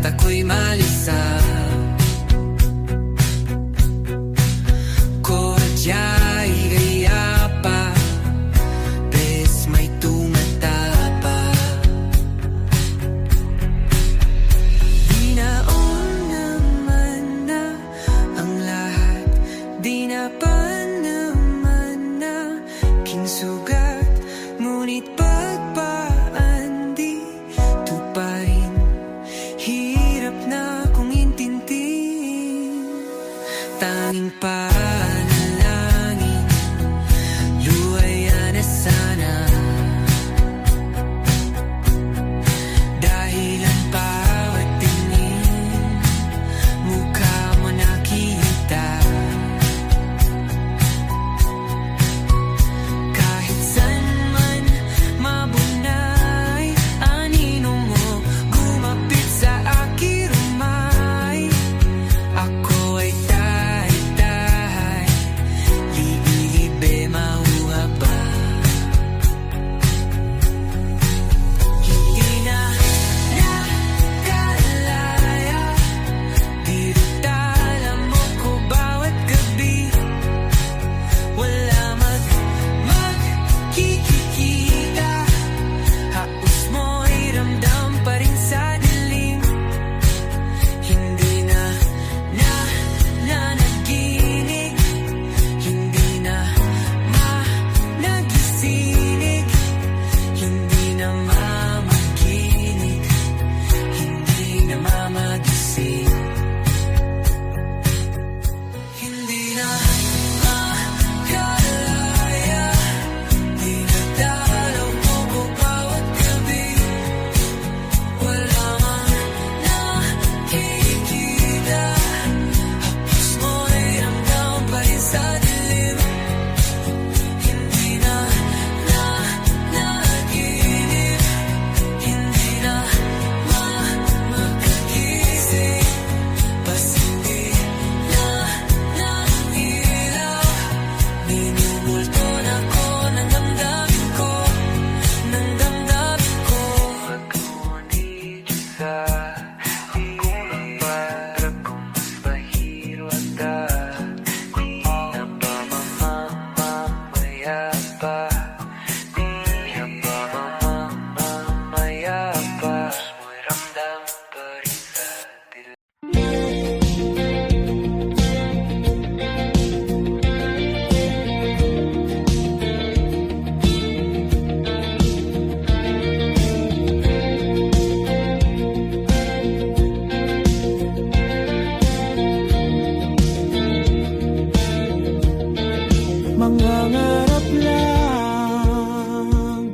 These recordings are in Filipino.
ako'y malisa. Koradya'y gaya pa, bes may tumata pa. Di naon naman na ang lahat, di na pa naman na kinsugat. Ngunit pagpaan di tuparin, hirap na kong intindihin. Tanging panalangin, luwaya na sana. Dahil ang bawat tingin, mukha mo nakita. Kahit saan man mabunay, anino mo gumapit sa aking rumay. Ako ay dahay-dahay, libe mauha pa. Hindi na nakalaya, dinadala mo ko bawat gabi. Wala magkikita, haos mo'y ramdam pa rin sa dilim. Hindi na nanaginig, hindi na nagising, hindi na mamaginig, hindi na mamagising. Hindi na makalaya, dinadalaw mo ko bawat gabi. Wala mang nakikita, hapos mo'y ramdam pa rin sa dilim. Hindi na nanaginip, hindi na makagising. Bas hindi na nailaw, minumulto na ko ng damdamin ko, ng damdamin ko. Pag-ngunit sa akong para kung mas mahirwata, di na ba mamamaya pa, di na ba mamamaya pa. Mo'y ramdam pa rin sa dilim. Mangangarap lang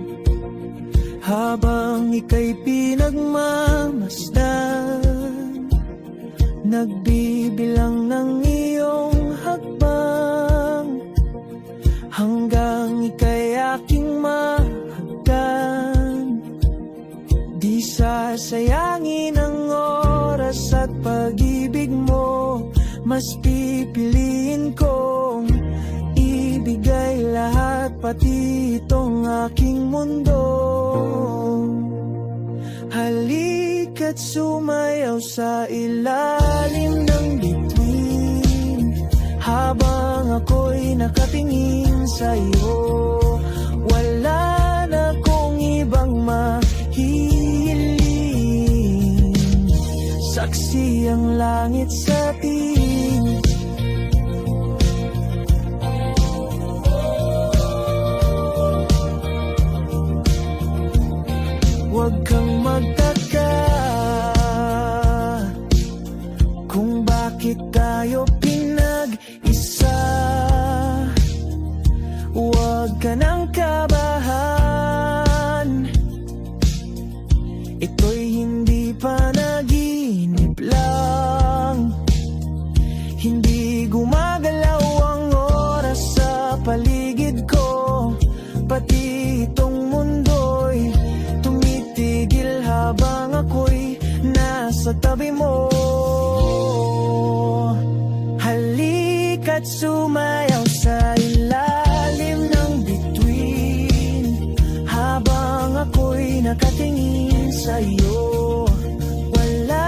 habang ika'y pinagmamasdan, nagbibilang ng iyong hakbang, hanggang ika'y aking mahagdan. Di sasayangin ang oras at pag-ibig mo, mas pipiliin kong ibigay lahat, pati itong aking mundo. Halika't sumayaw sa ilalim ng bituin, habang ako'y nakatingin sa'yo. Wala na kong ibang mahihiling, saksi ang langit sa atin. Huwag kang magtaka kung bakit tayo pinag-isa. Huwag ka nang kabahan, ito'y hindi panaginip lang. Hindi gumagalaw ang oras sa paligid ko, pati itong mundo'y tumitigil habang ako'y nasa tabi mo. Halika't sumayaw sa ilalim ng bituin, habang ako'y nakatingin sa'yo. Wala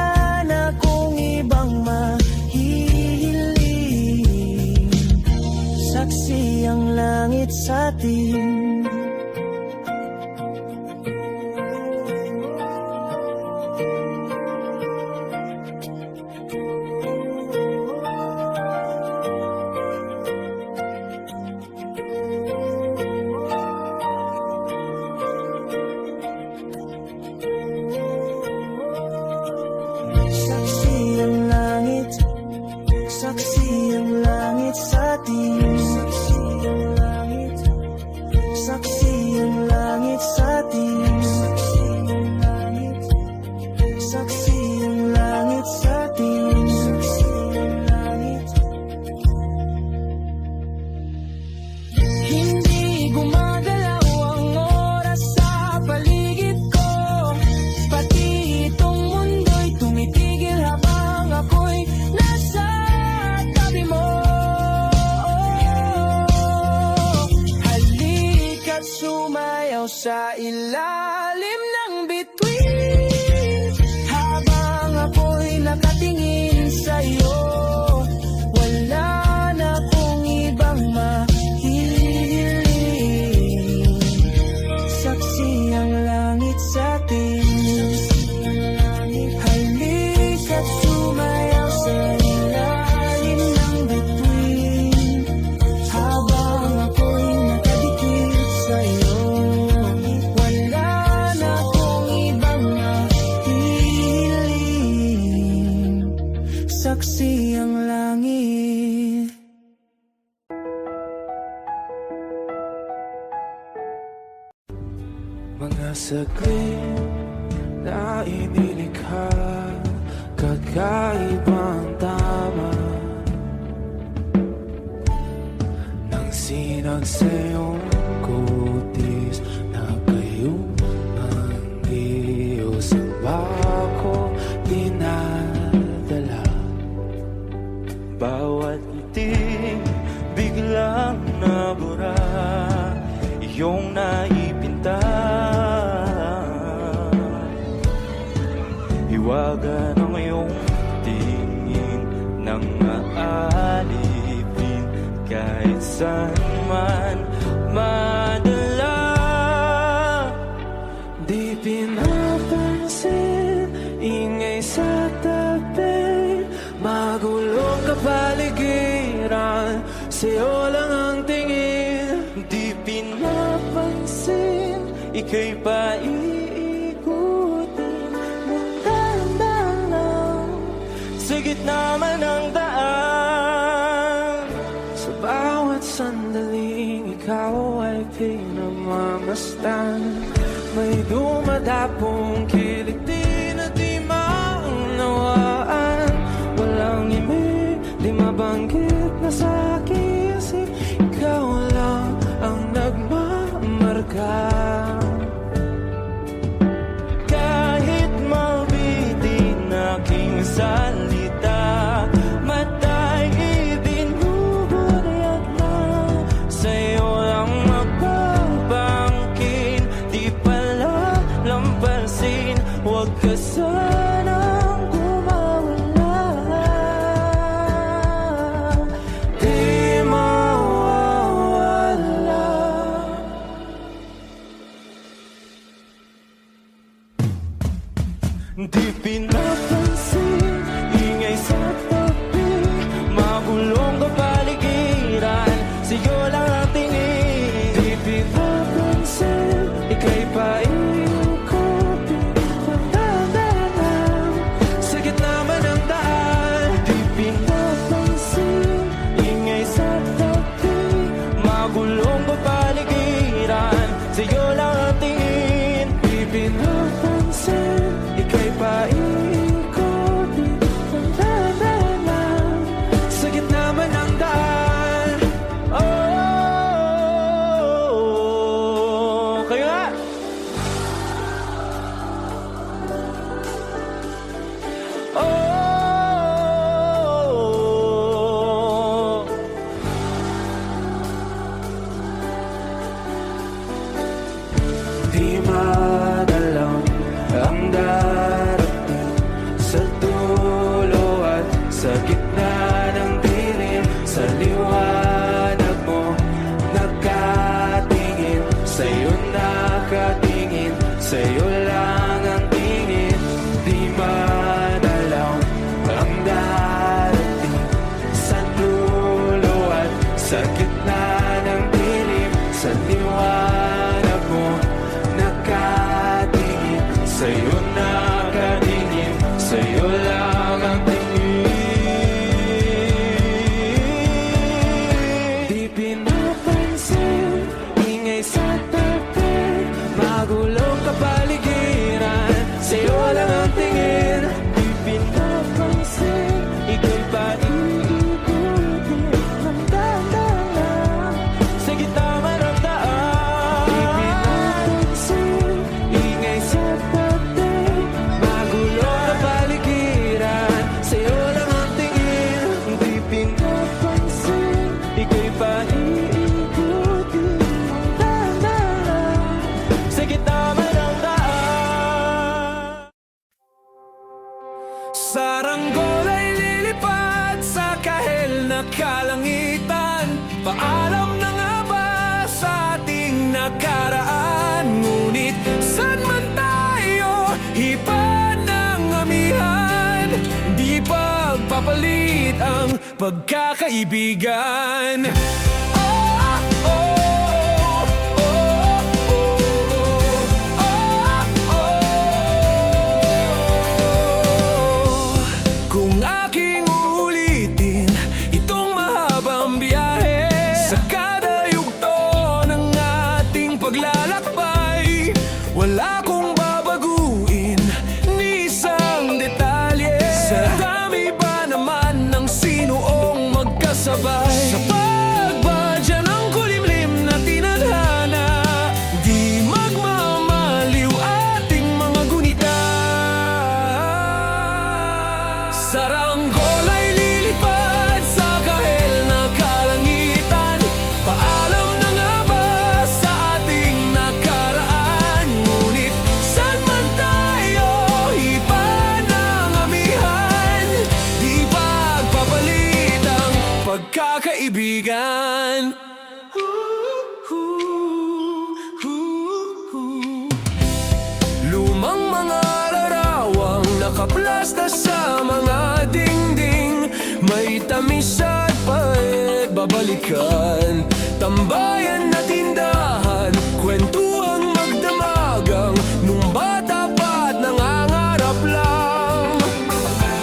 sa ilalim ng bituin. Habang ako'y nakatingin sa'yo, wala na kong ibang mahihiling. Saksi ang langit sa atin. Halika't sumayaw sa ilalim ng bituin. Habang ako'y nakadikit sa'yo, wala na akong ibang mahihiling. Saksi ang langit. Mga saglit na inilikha, kakaibang tama nang sinagsayong kutis na kayo ang iyos ang bako dinadala. Bawat iting biglang nabura, iyong naipinta. Iwagan ang iyong tingin nang aalipin kahit saan man madala. Di pinapansin, ingay sa tabi, magulong kapaligiran, sa'yo lang ang tingin. Di pinapansin, ika'y paiikutin ng dahan-dahan lang sa gitna man ng daan. Sa bawat sandaling ikaw ay pinagmamasdan, may dumadapong kiliti na di maunawaan. Walang imig, di mabanggit na sa aking isip, ikaw lang ang nagmamarka. Kahit mabitin aking salita, mata'y ibinuburiat na, sa'yo lang magbabangkin. Di pala lampasin, huwag ka sanang kumawala. Di mawawala. Di pinapansin, ingay sa tabi, magulong kapaligiran, sa'yo lang ang tingin. Di pinapansin, ika'y paiikutin ng dahan-dahan sa gitna man ng daan. Di pinapansin, ingay sa tabi, magulong kapaligiran, sa'yo lang ang tingin. Di pinapansin, ika'y paiikutin ng dahan-dahan sa gitna man ng daan. Saranggol ay lilipad sa kahel na kalangitan. Paalam na nga ba sa ating nakaraan? Ngunit saan man tayo, iba ng amihan. Di pagpapalit ang pagkakaibigan. Kung aking uulitin itong mahabang biyahe, sa kada yugto ng ating paglalakbay, wala kong babaguin ni isang detalye. Sa dami ba naman ng sinuong magkasabay, sa pagbadya ng kulimlim na tinadhana, di magmamaliw ating mga gunita. Saranggol ay lilipad sa kahel na kalangitan. Paalam na nga ba sa ating nakaraan? Ngunit saan man tayo, iba ng amihan. Di pagpapalit ang pagkakaibigan. Lumang mga larawang nakaplasta sa mga dingding, may tamis at pait babalikan. Tambayan na tindahan, kwentuhang magdamagang, nung bata pa't nangangarap lang.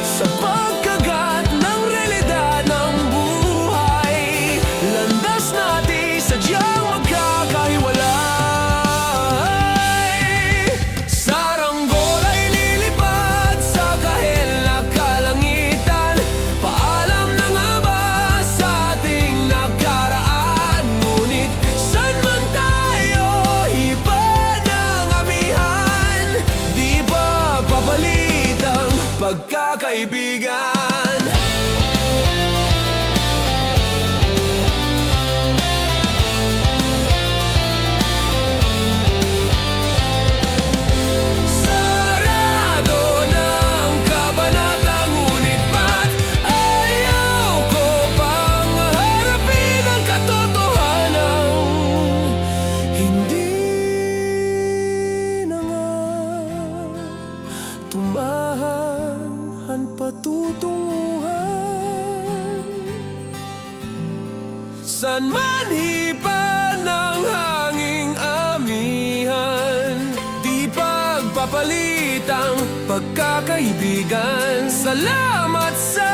Sa pagkagat ng realidad ng buhay, landas natin sadyang magkakahiwalay. Saranggol ay lilipad sa kahel na kalangitan. Paalam na nga ba sa ating nakaraan? Ngunit saan man tayo, iba ng amihan. Di ba papalit ang pagkakaibigan? Sarado ng kabanata, ngunit ba't ayaw ko pang harapin ang katotohanan? Hindi na nga tumahan ang patutunguhan. San man hipan ng hanging amihan, di pagpapalit ang pagkakaibigan. Salamat sa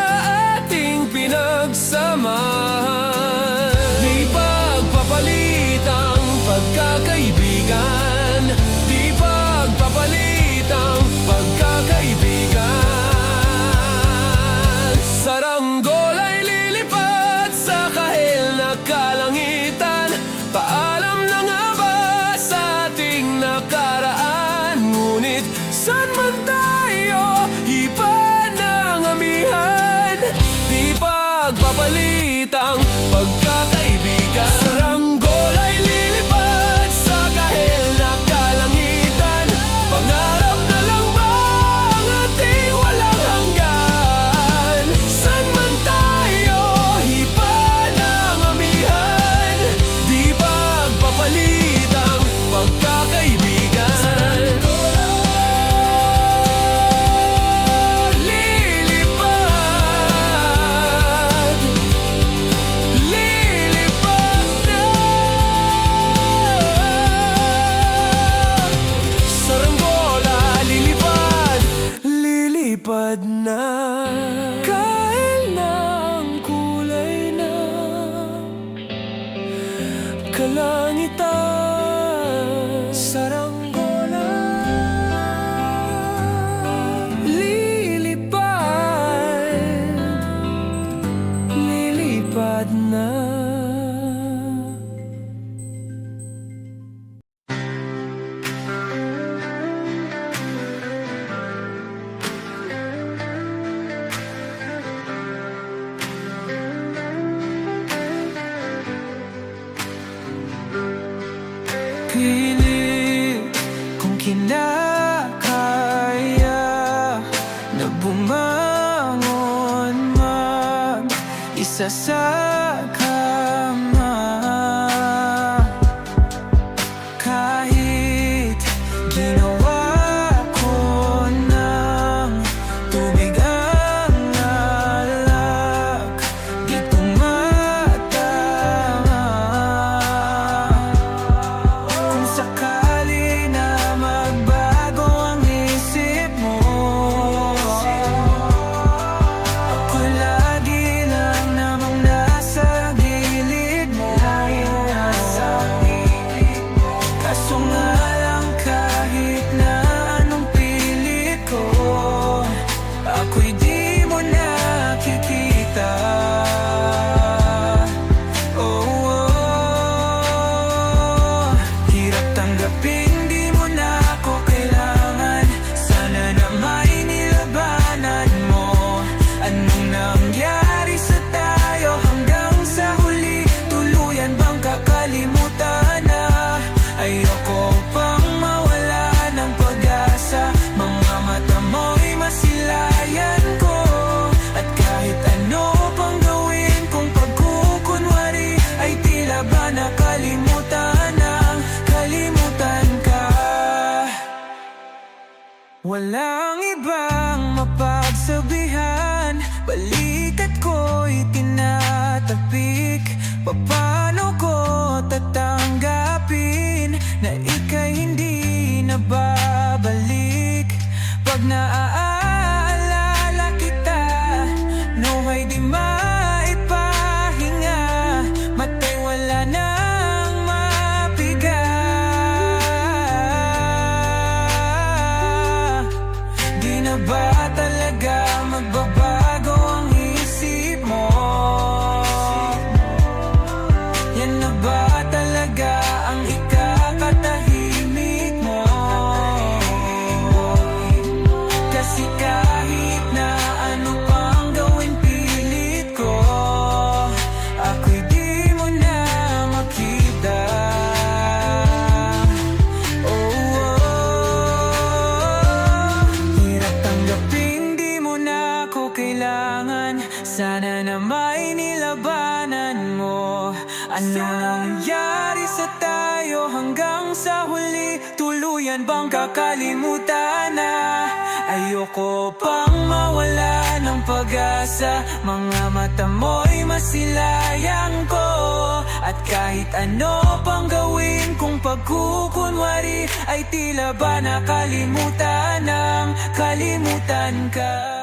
ating pinagsamahan. Di pagpapalit ang pagkakaibigan. Di pagpapalit ang pagkakaibigan. Saranggol ay lilipad sa kahel na kalangitan. Paalam na nga ba sa ating nakaraan? Ngunit saan man tayo, iba ng amihan. Di pagpapalit ang pagkakaibigan. Saranggol ay lilipad sa kahel na kalangitan. Pangarap na lang ba ang ating walang hanggan? Saan man tayo, iba ng amihan. Di pagpapalit ang pagkakaibigan. Lilipad, lilipad na. Saranggola, lilipad, lilipad na. Kahel na ang kulay na kalangitan. Saranggola, lilipad, lilipad na. Pilit kong kinakaya na bumangon mag-isa sa kama. Kahit ginawa ko ng tubig ang alak, di tumatama. Kung sakali na magbago ang isip mo, ako lagi lang namang nasa gilid mo. Kaso nga lang kahit na anong pilit ko, ako'y di mo nakikita. Hirap tanggapin, di mo na ako kailangan. Sana na may nilabanan mo. Anong nangyari sa tayo hanggang sa huli? Tuluyan bang kakalimutan na? Ayoko pang mawala ng pag-asa. Mga mata mo'y masilayan ko. At kahit ano pang gawin kong pagkukunwari, ay tila ba nakalimutan ng kalimutan ka. Walang ibang mapagsabihan, balikat ko'y tinatapik. Paano ko tatanggapin na ika'y hindi na babalik? Pag naaalala kita, nawa'y di maipahinga. Mata'y wala nang mapiga. Di na ba talaga magbabago ang isip mo? Yan na ba talaga ang ikakatahimik mo? Kasi kahit na ano pang gawin pilit ko, ako'y di mo na makita. Hirap tanggapin, di mo na ako kailangan. Sana na may nilabanan mo. Ano nangyari sa tayo hanggang sa huli? Tuluyan bang kakalimutan na? Ayoko pang mawala ng pag-asa. Mga mata mo'y masilayang ko. At kahit ano pang gawin kong pagkukunwari, ay tila ba nakalimutan ng kalimutan ka.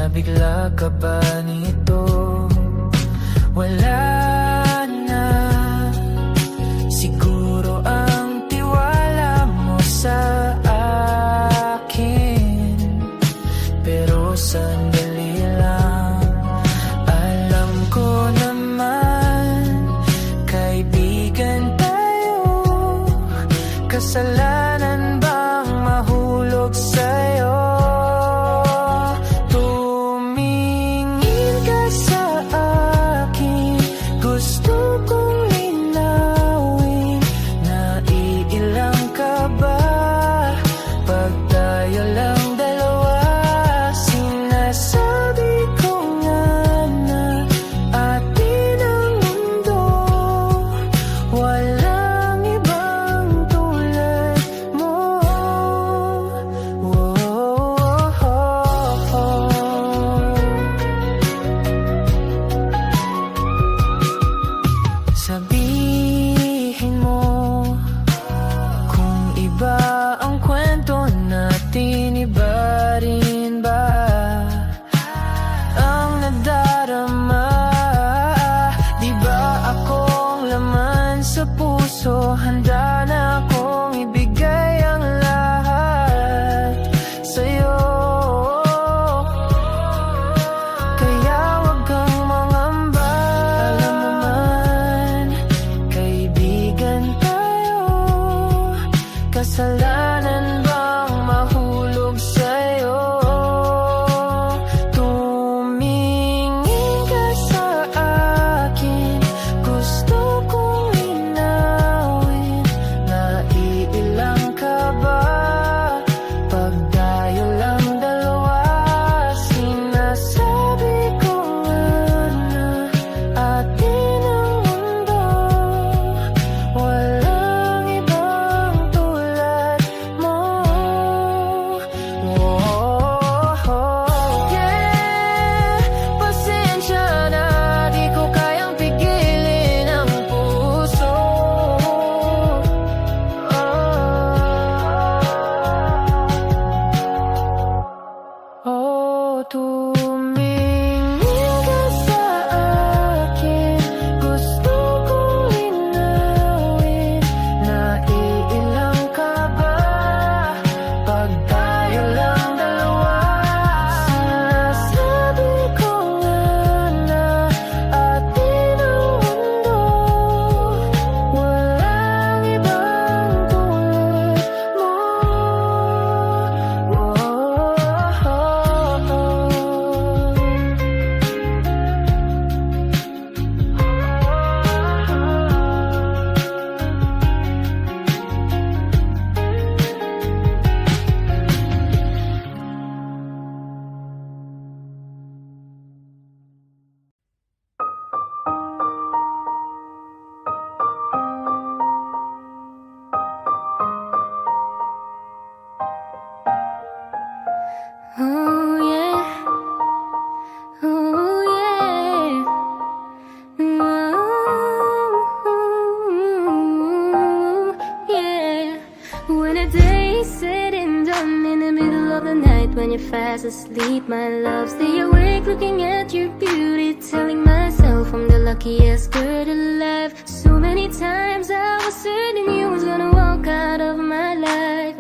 Bigla ka ba nito? Wala na. Siguro ang tiwala mo sa akin, pero sandali lang. Alam ko naman, kaibigan tayo. Kasalanan bang mahulog sa'yo? puso, handa na akong ibigay ang lahat sa'yo. Kaya wag kang mangamba. Alam mo man, kaibigan tayo. Kasalanan bang mahulog sa'yo? Tumingin ka sa akin, gusto kong linawin. Naiilang ka ba? Pag tayo lang dalawa, sinasabi ko nga na atin ang mundo. Walang ibang tulad mo. Yeah, pasensya na, di ko kayang pigilin ang puso. Tumingin ka sa akin, gusto kong linawin. Naiilang ka ba? Pag tayo lang dalawa, sinasabi ko nga na atin ang mundo. Walang ibang tulad mo. Oh yeah, oh yeah, yeah. When a day is said and done, in the middle of the night, when you're fast asleep, my love, stay awake looking at your beauty, telling myself I'm the luckiest girl alive. So many times I was certain you was gonna walk out of my life.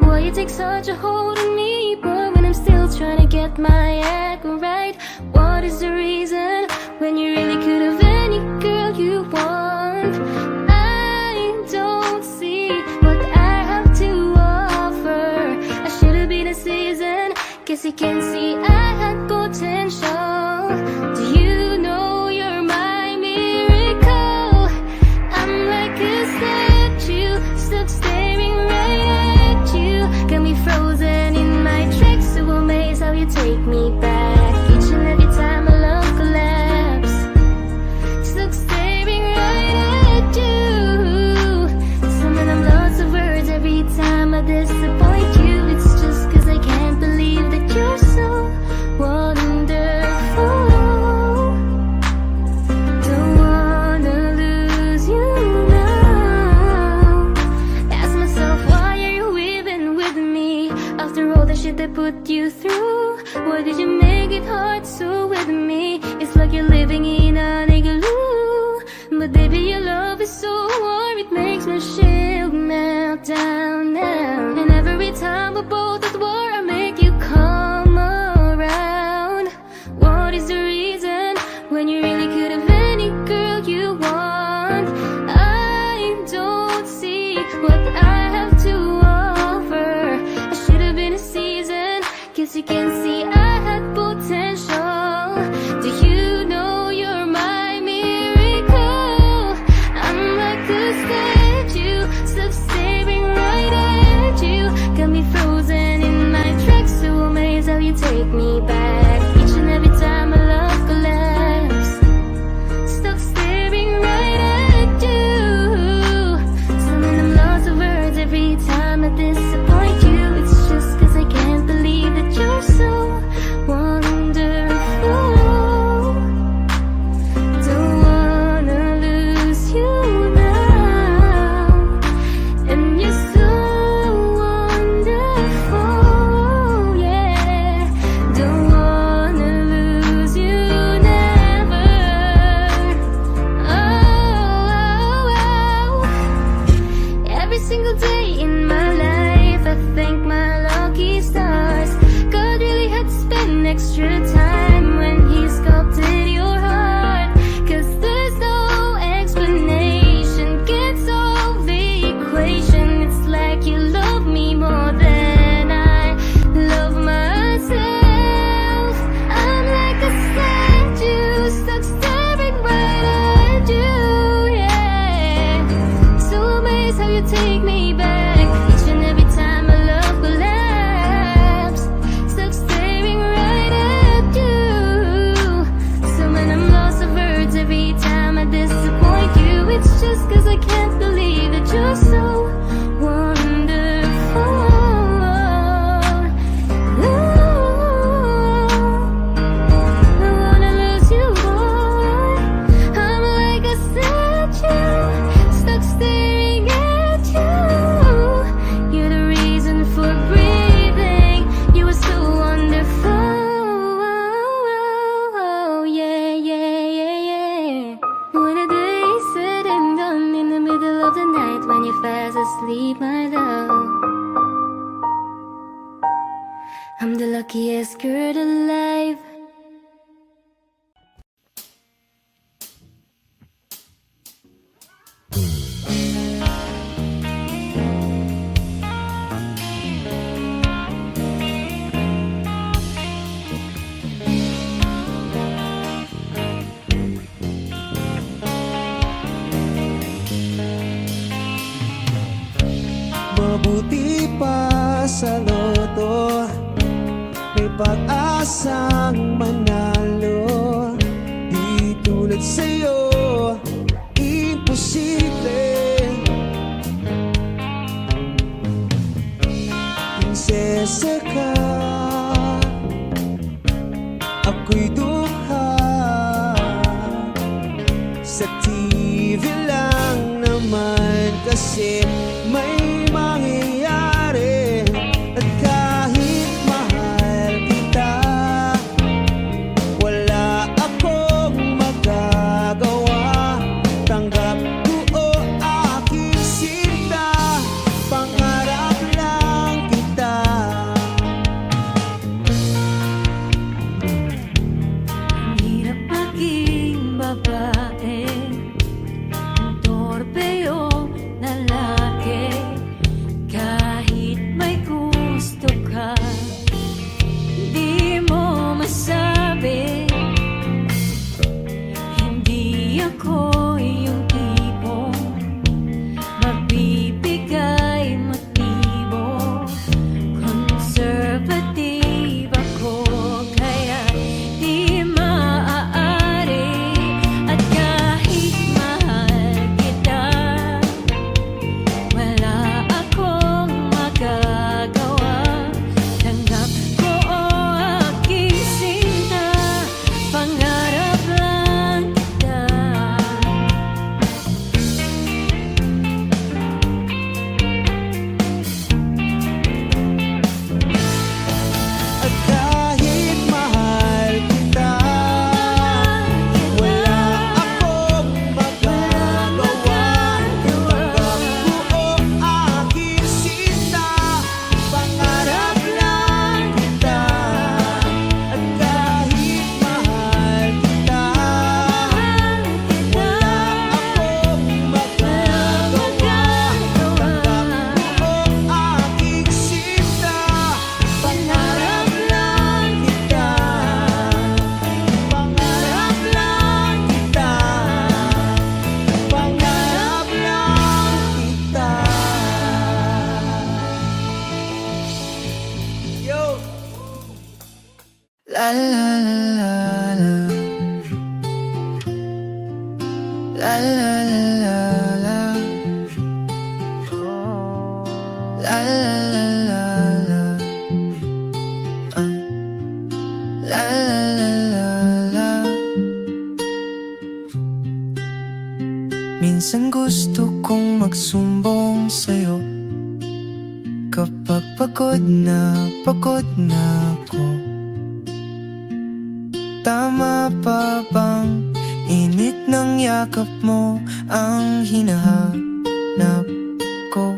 Why you take such a hold on me, boy, when I'm still trying to get my act right? What is the reason when you really could have any girl you want? I don't see what I have to offer. I should have been a season. Guess you can see I had potential. Do you know you're my miracle? I'm like a statue, stuck staring right at you. Got me frozen in my tracks, so amazed how you take me back. Each and every time my love collapse, stuck staring right at you. Summon up lots of words every time I disappoint you. It's just 'cause I can't believe that you're so wonderful. Don't wanna lose you now. Ask myself, why are you even with me? After all the shit they put you through, why did you make it hard so with me? It's like you're living in an igloo. But baby, your love is so warm, it makes my shield melt down now. And every time we're both at war, I make you come around. What is the reason when you really could have any girl you want? I don't see what I have to offer. I should have been a season. Guess you can see I had potential. Do you know you're my miracle? I'm like a statue, stuck staring right asleep, my love. I'm the luckiest girl alive. Mabuti pa sa loto, may pag-asang manalo. Di tulad sa'yo, imposible. Prinsesa ka, ako'y dukha. Sa TV lang naman kasi may mangyayari. At kahit mahal kita, wala akong magagawa. Tanggap ko o aking sinta, pangarap lang kita. Ang hirap maging babae, ang torpe yung lalaki. Kahit may gusto ka, di mo masabi. Hindi ako yung tipong magbibigay motibo. Conservative ako, kaya di maaari. At kahit mahal kita, wala akong magagawa. Tanggap ko o aking sinta, pangarap lang kita. At kahit mahal kita, wala akong magagawa. Tanggap ko o aking sinta, pangarap lang kita. At kahit mahal kita, wala akong magagawa. Tanggap ko o aking sinta, pangarap lang kita. Pangarap lang kita. Pangarap lang kita. Yo! La la la la la la la la la la la la la la la la. Minsan gusto kong magsumbong sa'yo kapag pagod na ako. Tama pa bang init ng yakap mo ang hinahanap ko?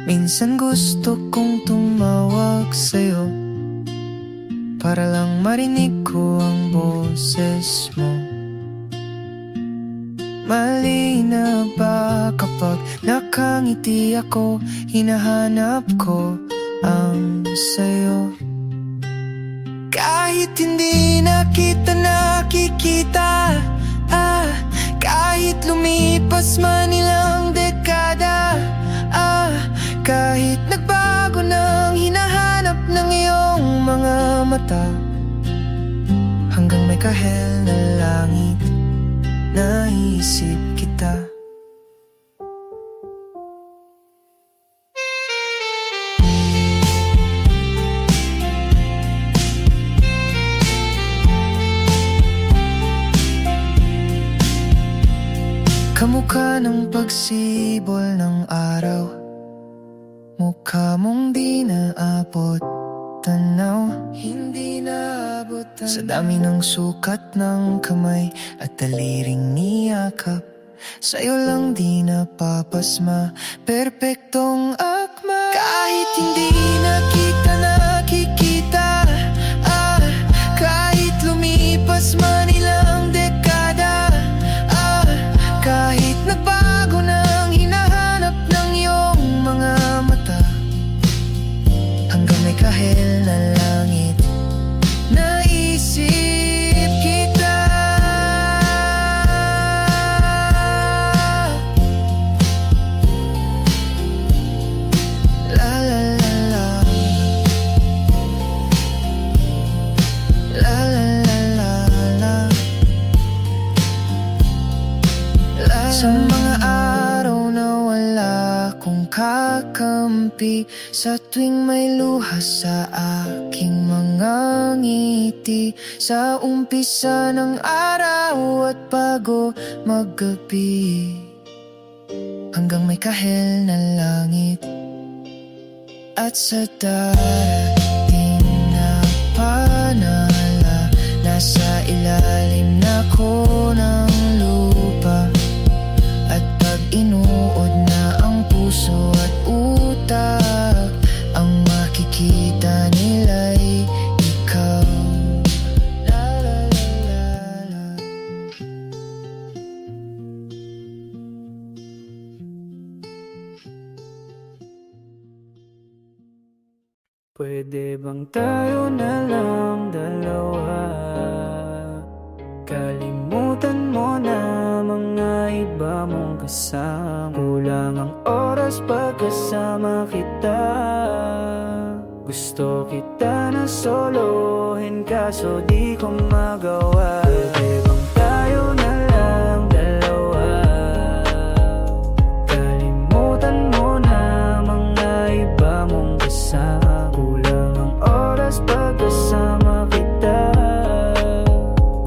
Minsan gusto kong tumawag sa'yo para lang marinig ko ang boses mo. Mali na ba kapag nakangiti ako, hinahanap ko ang sayo? Kahit hindi na kita nakikita, kahit lumipas man ilang dekada, kahit nagbago ng hinahanap ng iyong mga mata, hanggang may kahel na langit, naisip kita. Kamukha ng pagsibol ng araw, mukha mong di naabot tanaw. Hindi naabot tanaw. Sa dami ng sukat ng kamay at daliring niyakap, sa'yo lang di napapasma, perpektong akma. Kahit hindi nakikita, kahit lumipas man ilang dekada, kahit nagbago ng hinahanap ng iyong mga mata, hanggang may kahel na langit, naisip kita. La la la la, la la la la la, la. Sa mga araw na wala kong kakampi, sa tuwing may luha sa aking mga ngiti, sa umpisa ng araw at bago maggabi, hanggang may kahel na langit, at sa darating na panala, nasa ilalim na ko ng lupa. At pag inuod na ang puso at utak, ang makikita nila'y ikaw. La la la la la. Pwede bang tayo na lang dalawa? Kalimutan mo na mga iba mong kasama. Kulang ang oras pagkasama kita. Gusto kita na solohin, kaso di ko magawa. Pwede bang tayo na lang dalawa? Kalimutan mo na mga iba mong kasama. Kulang ang oras pagkasama kita.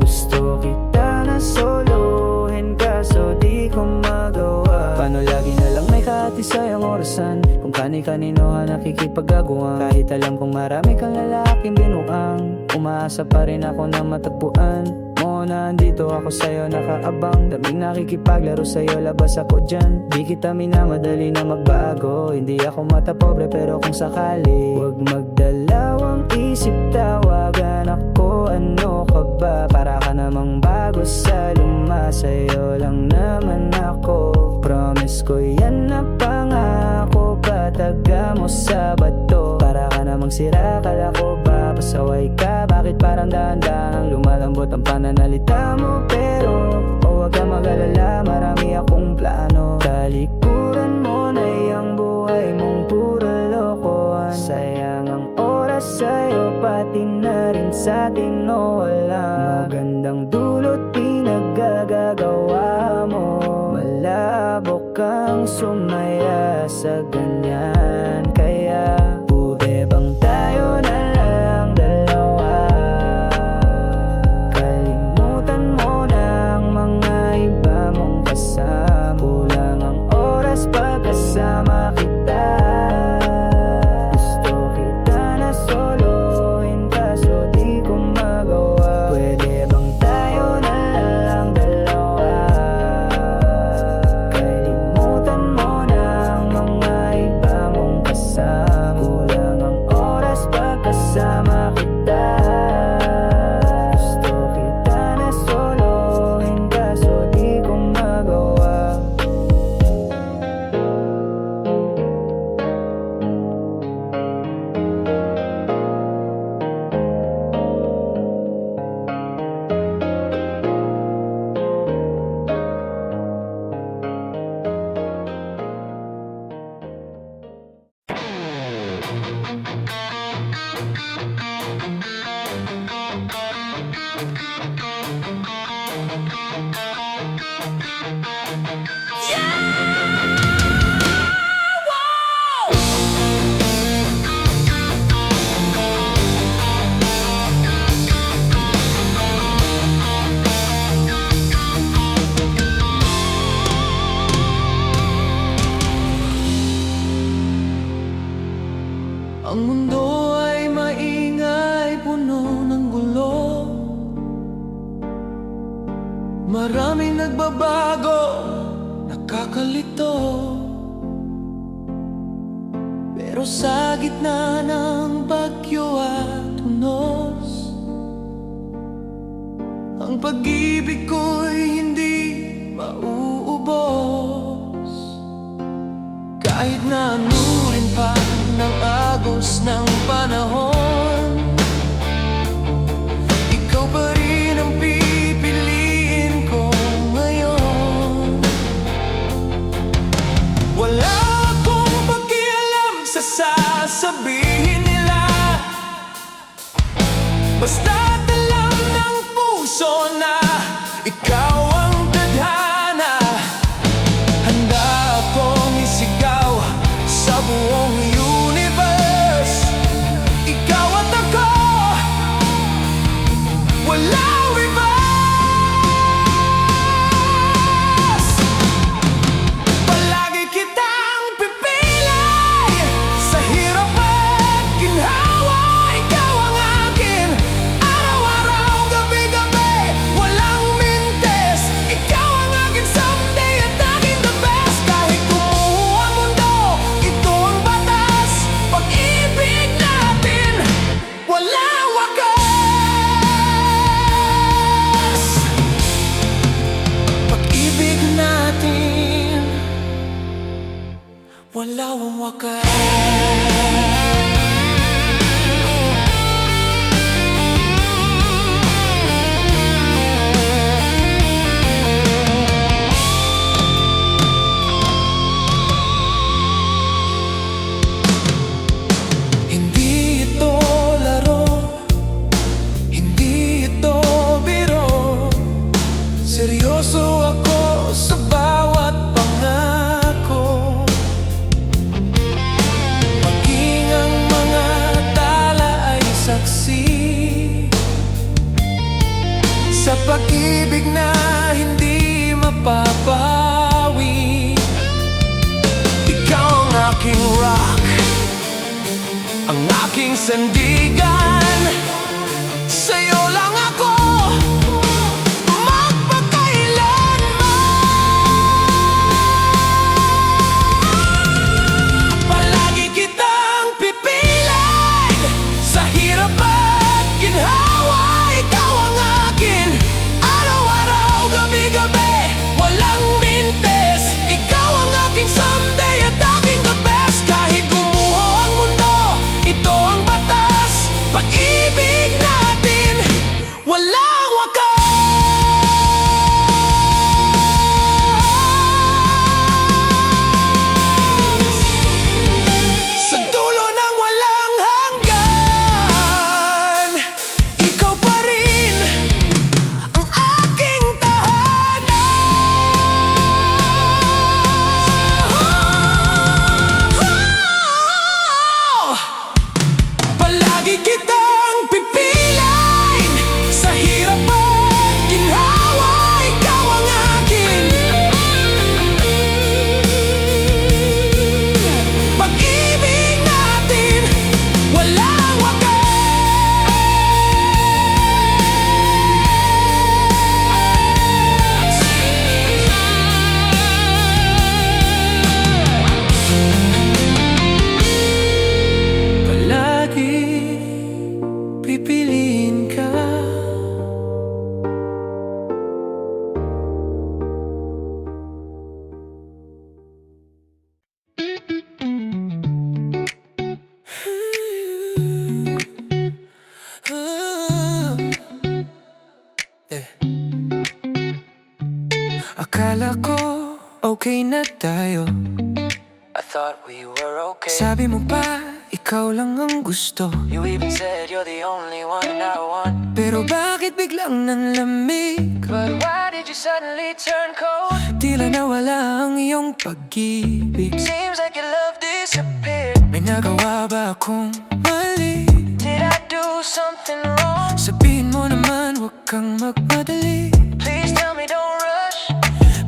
Gusto kita na solohin, kaso di ko magawa. Paano lagi na lang may kahatisayang orasan, kung kani-kanino ka nakikipag-aguan. Kahit alam kong marami kang lalaking binuang, umaasa pa rin ako na matagpuan mo na andito ako sa'yo nakaabang. Daming nakikipaglaro sa'yo, labas ako dyan. Di kita minamadali na magbago. Hindi ako matapobre pero kung sakali, huwag magdalawang isip, tawagan ako. Ano ka ba? Para ka namang bago sa luma, sa'yo lang naman ako. Promise ko yan na pangako, pataga mo sa bato. Para ka namang sira, kala ko ba pasaway ka? Bakit parang dahan-dahan lumalambot ang pananalita mo? Pero huwag ka mag-alala, marami akong plano. Talikuran mo na yung buhay mong puro lokohan. Sayang ang oras sa'yo, pati na rin sa'tin o wala. Magandang dulot pinagagagawa mo. Malabo kang sumaya sa ganyan. Kaya pwede bang tayo na lang dalawa? Kalimutan mo na ang mga iba mong kasama. Kulang ang oras pagkasama kita. Gusto kita na solohin, kaso di ko magawa. Pwede bang tayo na lang dalawa? Kalimutan mo na ang mga iba mong kasama. Kulang ang oras pagkasama kita. Gusto kita na solohin, kaso di ko magawa. Ang mundo ay maingay, puno ng gulo. Maraming nagbabago, lito. Pero sa gitna ng bagyo at unos, ang pag-ibig ko'y hindi mauubos. Kahit na anuhin pa ng agos ng panahon, ikaw pa rin ang pipiliin ko ngayon. Wala akong pakialam sa sasabihin nila, basta't alam ng puso na ikaw ang tadhana. Handa akong isigaw sa buong universe, ikaw at ako, walang reverse. Palagi kitang pipilay sa hirap at ginhawa, ikaw ang akin. Araw-araw, gabi-gabi, walang mintes, ikaw ang akin someday at aking the best. Kahit gumuho ang mundo, ito ang batas. Pag-ibig natin, walang wakas. Pag-ibig natin, walang wakas. Hindi ito laro, hindi ito biro. Seryoso ako sa bawat pangako, maging ang mga tala ay saksi sa pag-ibig na hindi mapapawi. Ikaw ang aking rock, ang aking sandigan. Sa'yo lang ako magpakailanman. Palagi kitang pipilay sa hirap at ginhawa, ikaw ang akin. Araw-araw, gabi-gabi, walang mintes, ikaw ang aking someday at aking the best. Kahit gumuho ang mundo, ito ang batas. Pag-ibig natin, walang wakas. Sa dulo ng walang hanggan, ikaw pa rin ang aking tahanan. Palagi kitang pipilay sa hirap at ginhawa, ikaw ang akin. Pag-ibig natin, walang wakas. Palagi pipiliin ka. Akala ko okay na tayo, I thought we were okay. sabi mo pa ikaw lang ang gusto. You even said you're the only one I want. Pero bakit biglang nanlamig? But why did you suddenly turn cold? Tila nawala ang iyong pag-ibig. Seems like your love disappeared. May nagawa ba akong mali? Did I do something wrong? Sabihin mo naman, huwag kang magmadali. Please tell me, don't rush.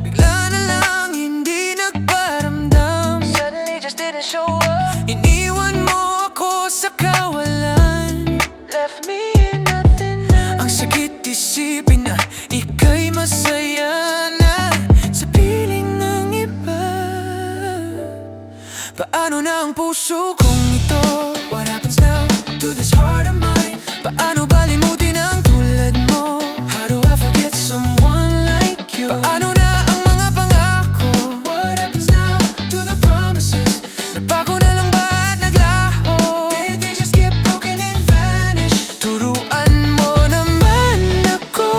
Bigla na lang hindi nagparamdam, Suddenly just didn't show up. iniwan mo ako sa kawalan. Left me in nothingness. Ang sakit isipin na ika'y masaya na sa piling ng iba. Paano na ang puso kong ito? What happens now to this heart of mine? Paano balimutin ang tulad mo? How do I forget someone like you? Paano na ang mga pangako? What happens now to the promises? Nagbago na lang ba at naglaho? Did they just get broken and vanish? Turuan mo naman ako.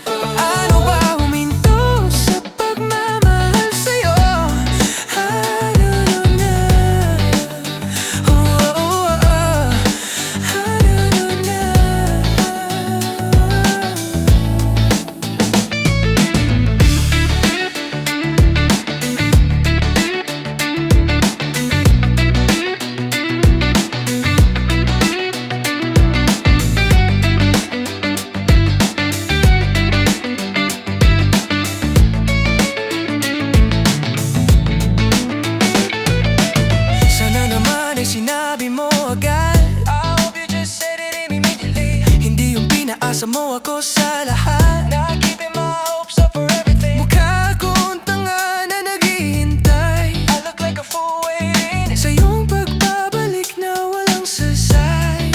Paano ba huminto sa pagmamahal sa'yo? Ano na? Oh, oh, oh, oh. Ano na? Sana naman ay sinabi mo agad. I hope you just said it immediately. Hindi yung pinaasa mo ako sa lahat. Not keeping my hopes up for everything. Mukha akong tanga na naghihintay. I look like a fool waiting sa iyong pagbabalik na walang sasay.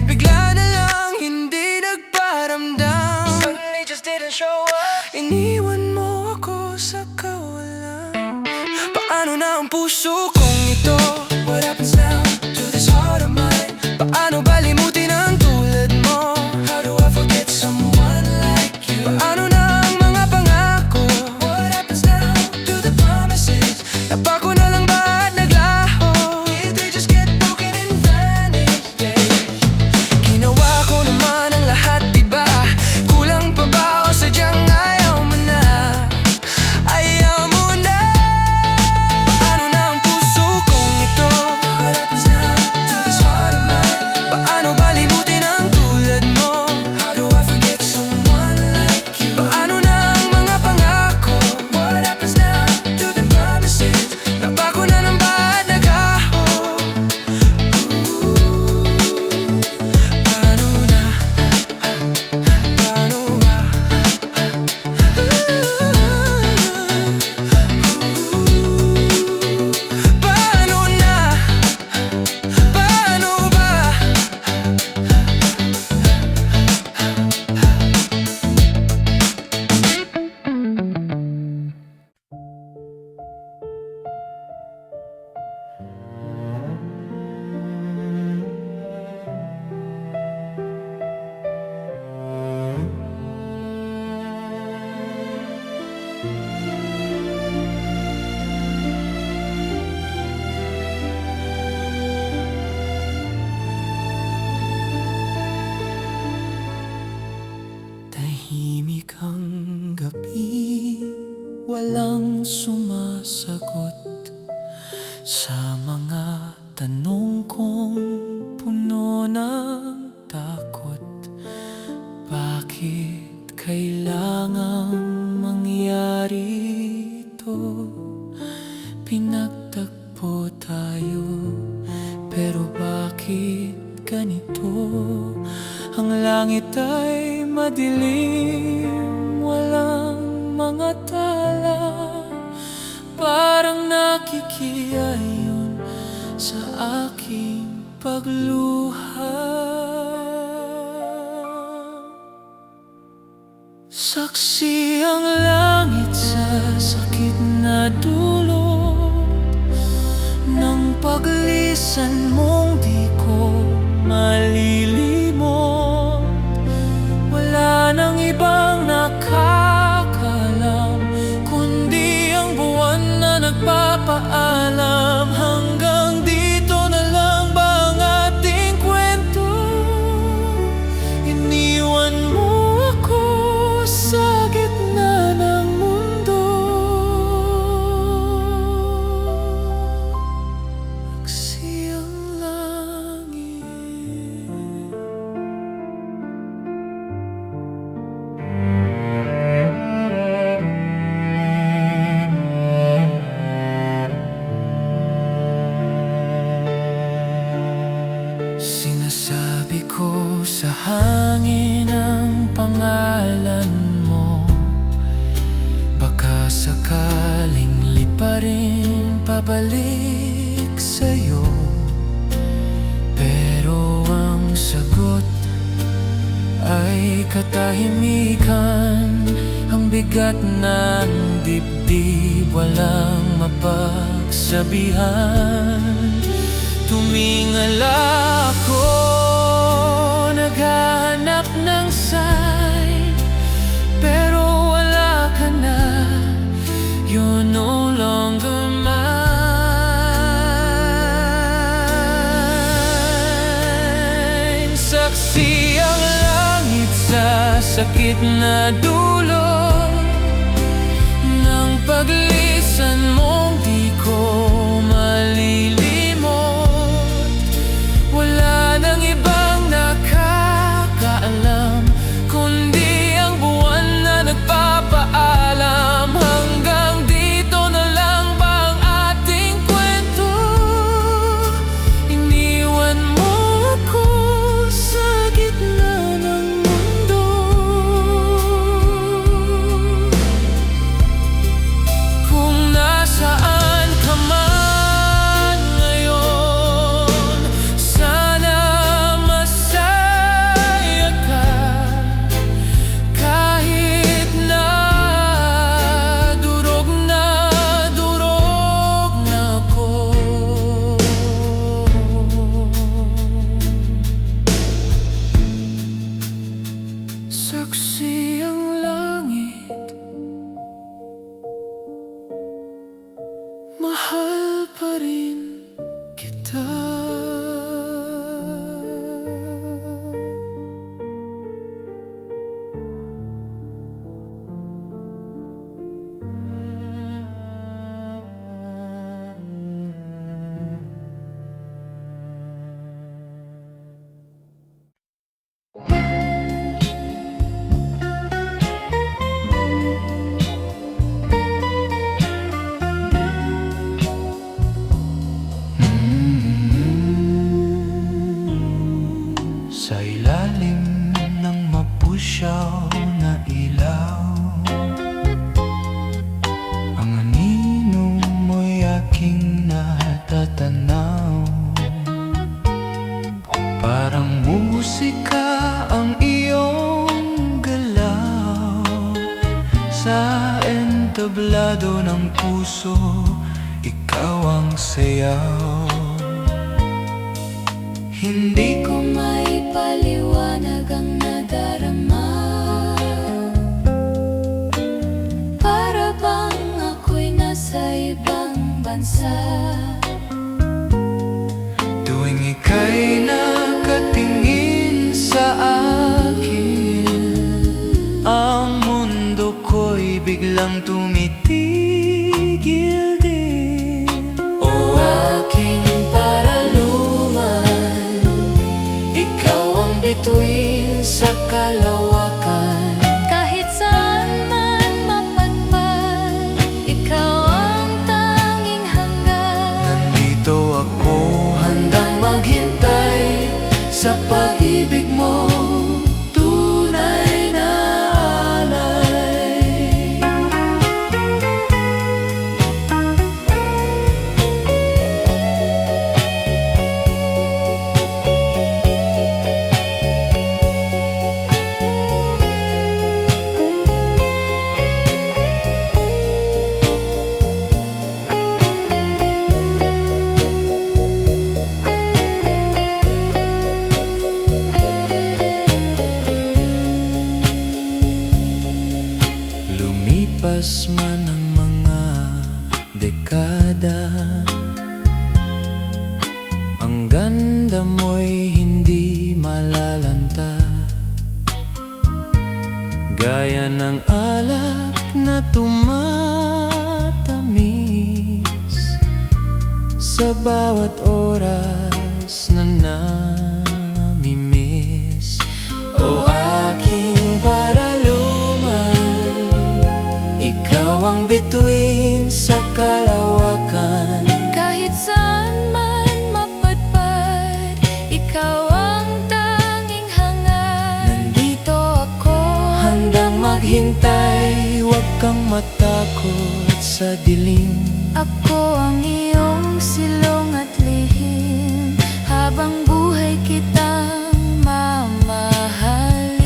Bigla na lang hindi nagparamdam. Suddenly just didn't show up. Iniwan mo ako sa kawalan. Paano na ang puso kong ito? What happens now to this heart of mine? Paano balimutin ang tulad mo? How do I forget someone like you? Paano na ang mga pangako? What happens now to the promises? Nagbago na lang ba at naglaho? Did they just get broken and vanish? Yeah. Ginawa ko naman ang lahat, diba? Kulang pa ba o sadyang ayaw mo na? Ayaw mo na. Paano na ang puso kong ito? What happens now to this heart of mine? Paano balimutin ang tulad mo? How do I forget someone like you? Paano na ang mga pangako? What happens now to the promises? Nagbago na lang ba at naglaho? Paano na? Paano ba? Paano na? Paano ba? Tahimik ang gabi, walang sumasagot sa mga tanong kong puno ng takot. Bakit kailangang mangyari ito? Pinagtagpo tayo, pero bakit ganito? Ang langit ay madilim, walang mga tala. Parang nakikiayon sa aking pagluha. Saksi ang langit sa sakit na dulot ng paglisan mong di ko malilimot. Wala nang ibang nakakalam kundi ang buwan na nagpapaalam. Hanggang dito na lang ba ang ating kwento? Iniwan mo ako sa gitna ng mundo. Aksi ang langit. rin pabalik sa'yo, pero ang sagot ay katahimikan. Ang bigat ng dibdib, walang mapagsabihan. Tumingala ako, naghahanap ng sign, pero wala ka na. You're no longer mine. Saksi ang langit sa sakit na dulot ng paglisan mong di ko malilimot. Wala nang ibang nakakaalam kundi ang buwan na nagpapaalam. Hanggang dito na lang ba ang ating kwento? Iniwan mo ako sa gitna ng mundo. Kung nasaan ka man ngayon, sana masaya ka. Kahit na durog na ako. Saksi ang langit, mahal pa rin kita. Sa ilalim ng mapusyaw na ilaw, ang anino mo'y aking natatanaw. Parang musika ang iyong galaw. Sa entablado ng puso, ikaw ang sayaw. Hindi ko Maipaliwanag ang nadarama. Para bang ako'y nasa ibang bansa. tuwing ika'y nakatingin sa akin, ang mundo ko'y biglang tumitigil din. O aking paraluman, ikaw ang bituin sa kalawakan. Kahit saan man mapadpad, ikaw ang tanging hanggan. Nandito ako, handang maghintay sa pag-ibig mo, tunay na alay. Lumipas man ang mga dekada, ang ganda mo'y hindi malalanta. Gaya ng alak na tumatamis sa bawat oras na namimiss. O aking paraluman, ikaw ang bituin sa kalawakan. Kahit saan man mapadpad, ikaw ang tanging hangad. Nandito ako, handang maghintay, huwag kang matakot sa dilim. Ako ang iyong silong at lihim, habang buhay kitang mamahalin.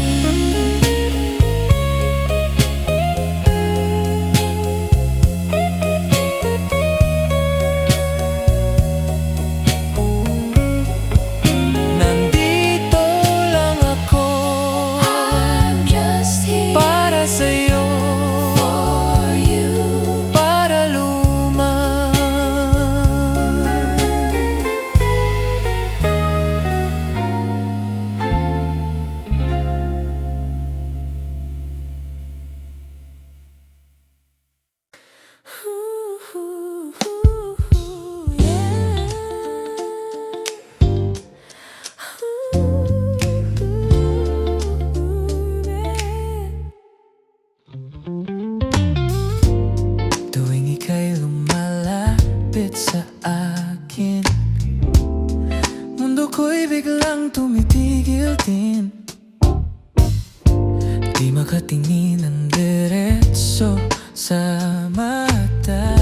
Nandito lang ako I'm just here para sa'yo, for you. para lumang tuwing ika'y lumalapit sa akin, mundo ko'y biglang tumitigil din. Di makatingin ng diretso sa mata,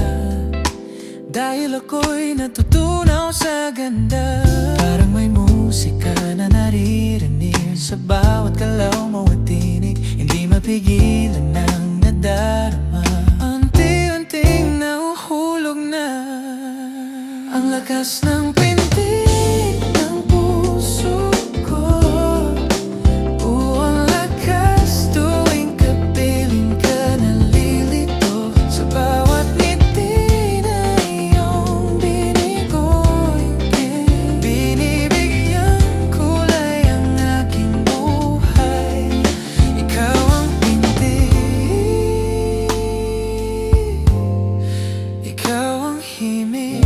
dahil ako'y natutunaw sa ganda. Parang may musika na naririnig sa bawat galaw mo at tinig, hindi mapigilan ng nadarama. Unti-unting nahuhulog na ang lakas ng pintig ng puso ko. Ang lakas tuwing kapiling ka, nalilito sa bawat ngiti na iyong binigoy. Binibigyan kulay ang aking buhay, ikaw ang pintig, ikaw ang himig.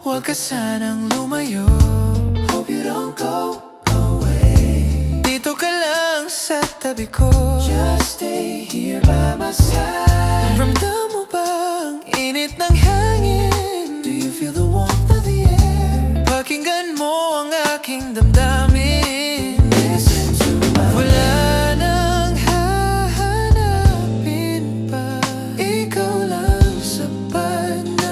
Huwag ka sanang lumayo, hope you don't go away. Dito ka lang sa tabi ko, just stay here by my side. Ramdam mo ba ang init ng hangin? Do you feel the warmth of the air? Pakinggan mo ang aking damdamin. Listen to my wala nang hahanapin pa, ikaw lang sapat na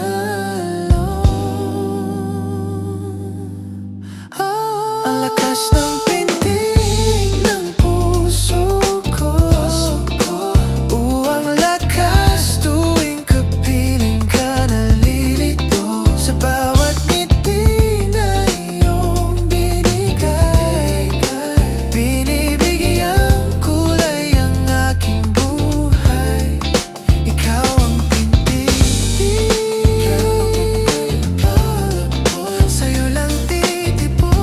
ang lakas ng pintig ng puso ko. Ang lakas tuwing kapiling ka, nalilito sa bawat ngiti na iyong binigay. Binibigyan kulay ang aking buhay, ikaw ang pintig, sa'yo lang titipon.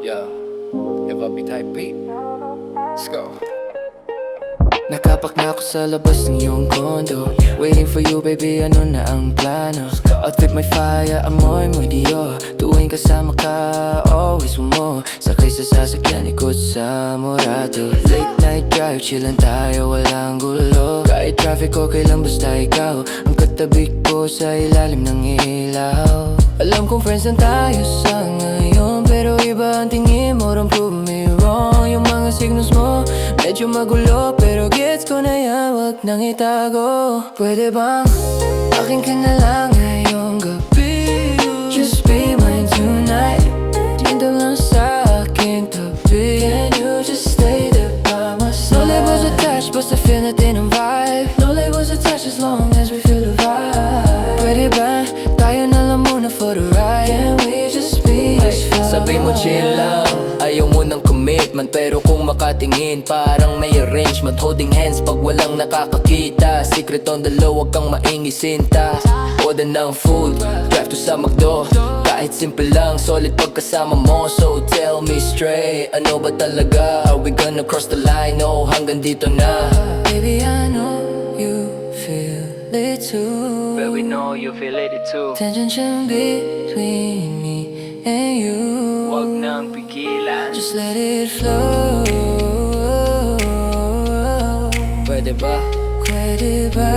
Yo, hip-hop type beat. Let's go. Nakapak na ako sa labas ng iyong kondo, waiting for you baby, ano na ang plano? Outfit may fire, amoy mo'y Dio. Tuwing kasama ka, always mo. Sakay sa sasakyan, ikot sa Murado. Late night drive, chillin' tayo, walang gulo. Kahit traffic, okay lang basta ikaw ang katabi ko sa ilalim ng ilaw. Alam kong friends lang tayo sa ngayon, pero iba ang tingin mo, don't prove me wrong. Yung mga signals mo, medyo magulo, pero gets ko na yan, wag nang itago. Pwede bang akin ka na lang ngayong gabi? Just be mine tonight. Yun daw muna for the ride. Can we just be as far? Sabi mo chill lang, ayaw mo ng commitment. Pero kung makatingin, parang may arrangement. Holding hands pag walang nakakakita. Secret on the low, wag kang maingisinta. Order ng food, drive to sa McDo. Kahit simple lang, solid pagkasama mo. So tell me straight, ano ba talaga? Are we gonna cross the line? Oh, hanggang dito na. Baby, I know you feel it too. But we know you feel it too. Tension siya between me and you. Wag nang pigilan. Just let it flow. Pwede ba? Pwede ba?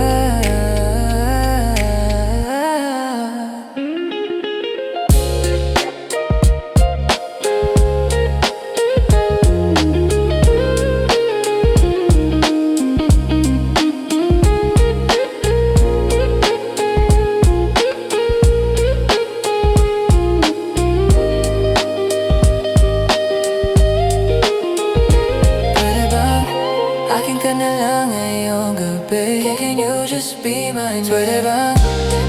Akin ka na lang ngayong gabi. Can you just be mine? Pwede bang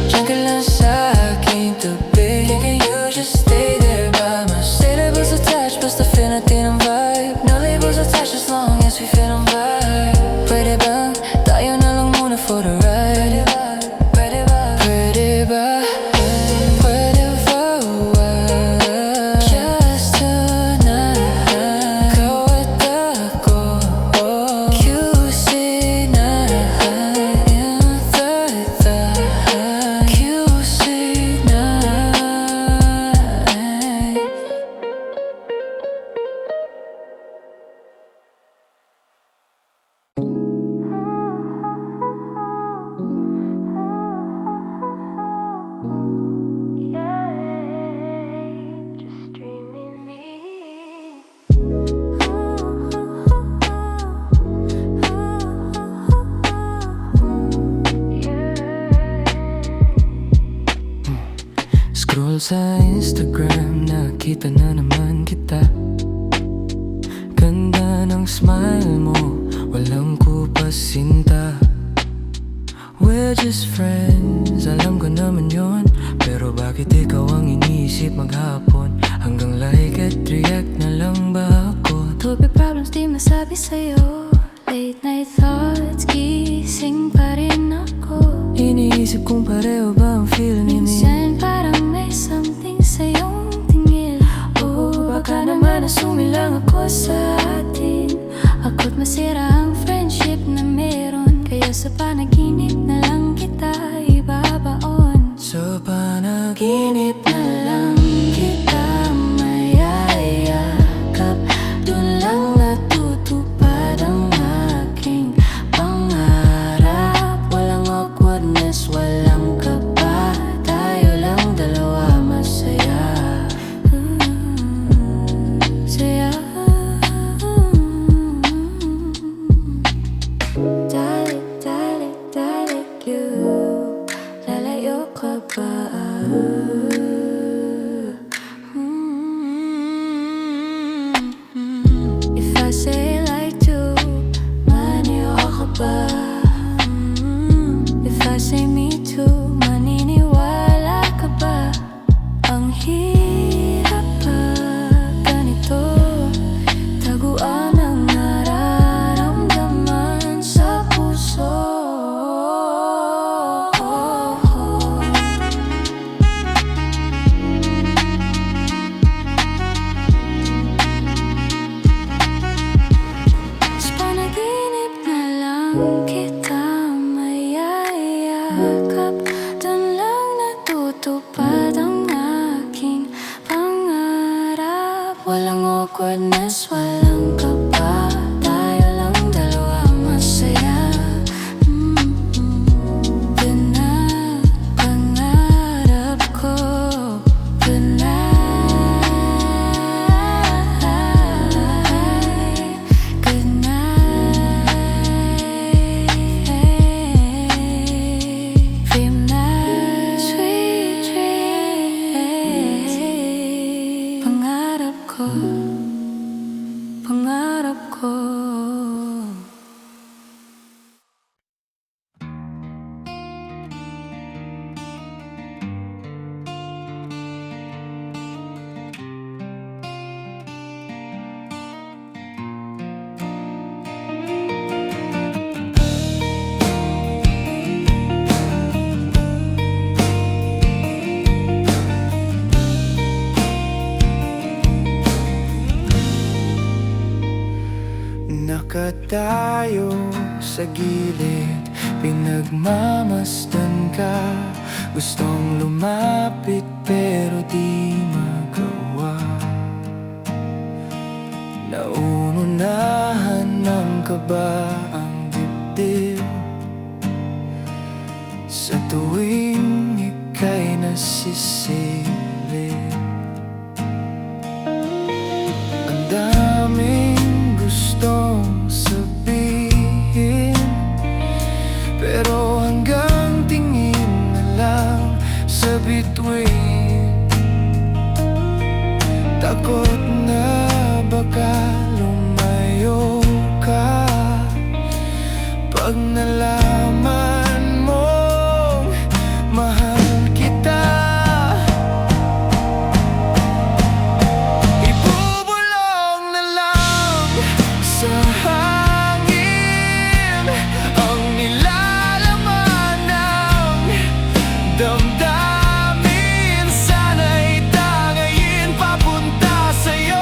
diyan ka lang sa aking tabi? Can you just stay there by my side? Labels attached, basta feel natin ang vibe. No labels attached as long as we feel ang vibe. Pwede bang tayo na lang muna for the ride? Pwede ba? Pwede ba? Pwede ba? Just tonight, ikaw at ako. QC night, in the QC night. Just dreaming me. Scroll sa Instagram, nakita na naman kita. Ganda ng smile mo, walang kupasinta. We're just friends, alam ko naman yon. Pero bakit ikaw ang iniisip maghapon? Hanggang like at react na lang ba ako? Tubi problems di masabi sa'yo. Late night thoughts, gising pa rin ako. Iniisip kung pareho ba ang feel ni Minsan parang may something sa iyong tingin. Oh, baka naman assume lang ako sa atin. Ako't masira ang friendship na meron. Kaya sa panaginip na lang kita ibabaon. Sa panaginip Na lang kita mayayakap. Dun lang natutupad ang aking pangarap. Walang awkwardness, walang kaba. Tayo lang dalawa masaya. Saya. Dali, dali, dali, you. Lalayo ka ba? If I say like to, maniwala ka ba? If I say me too, maniniwala ka ba? Ang hirap pag ganito, taguan ang nararamdaman sa puso. Sa panaginip na lang kita mayayakap. Dun lang natutupad ang aking pangarap. Walang awkwardness, walang kaba. Tayo lang dalawa masaya. Dun na pangarap ko. Dun na good night. Dream night, sweet dreams. Pangarap ko, pangarap ko. tayo sa gilid, pinagmamasdan ka. Gustong lumapit pero di magawa. Nauunahan ng kaba ang dibdib sa tuwing ika'y nasisilip. Ang daming gustong sabihin, pero hanggang tingin na lang sa bituin. Takot na baka lumayo ka pag nalaman mong mahal kita. Ibubulong na lang sa hangin ang nilalaman ng damdamin. Sana'y tangayin papunta sa'yo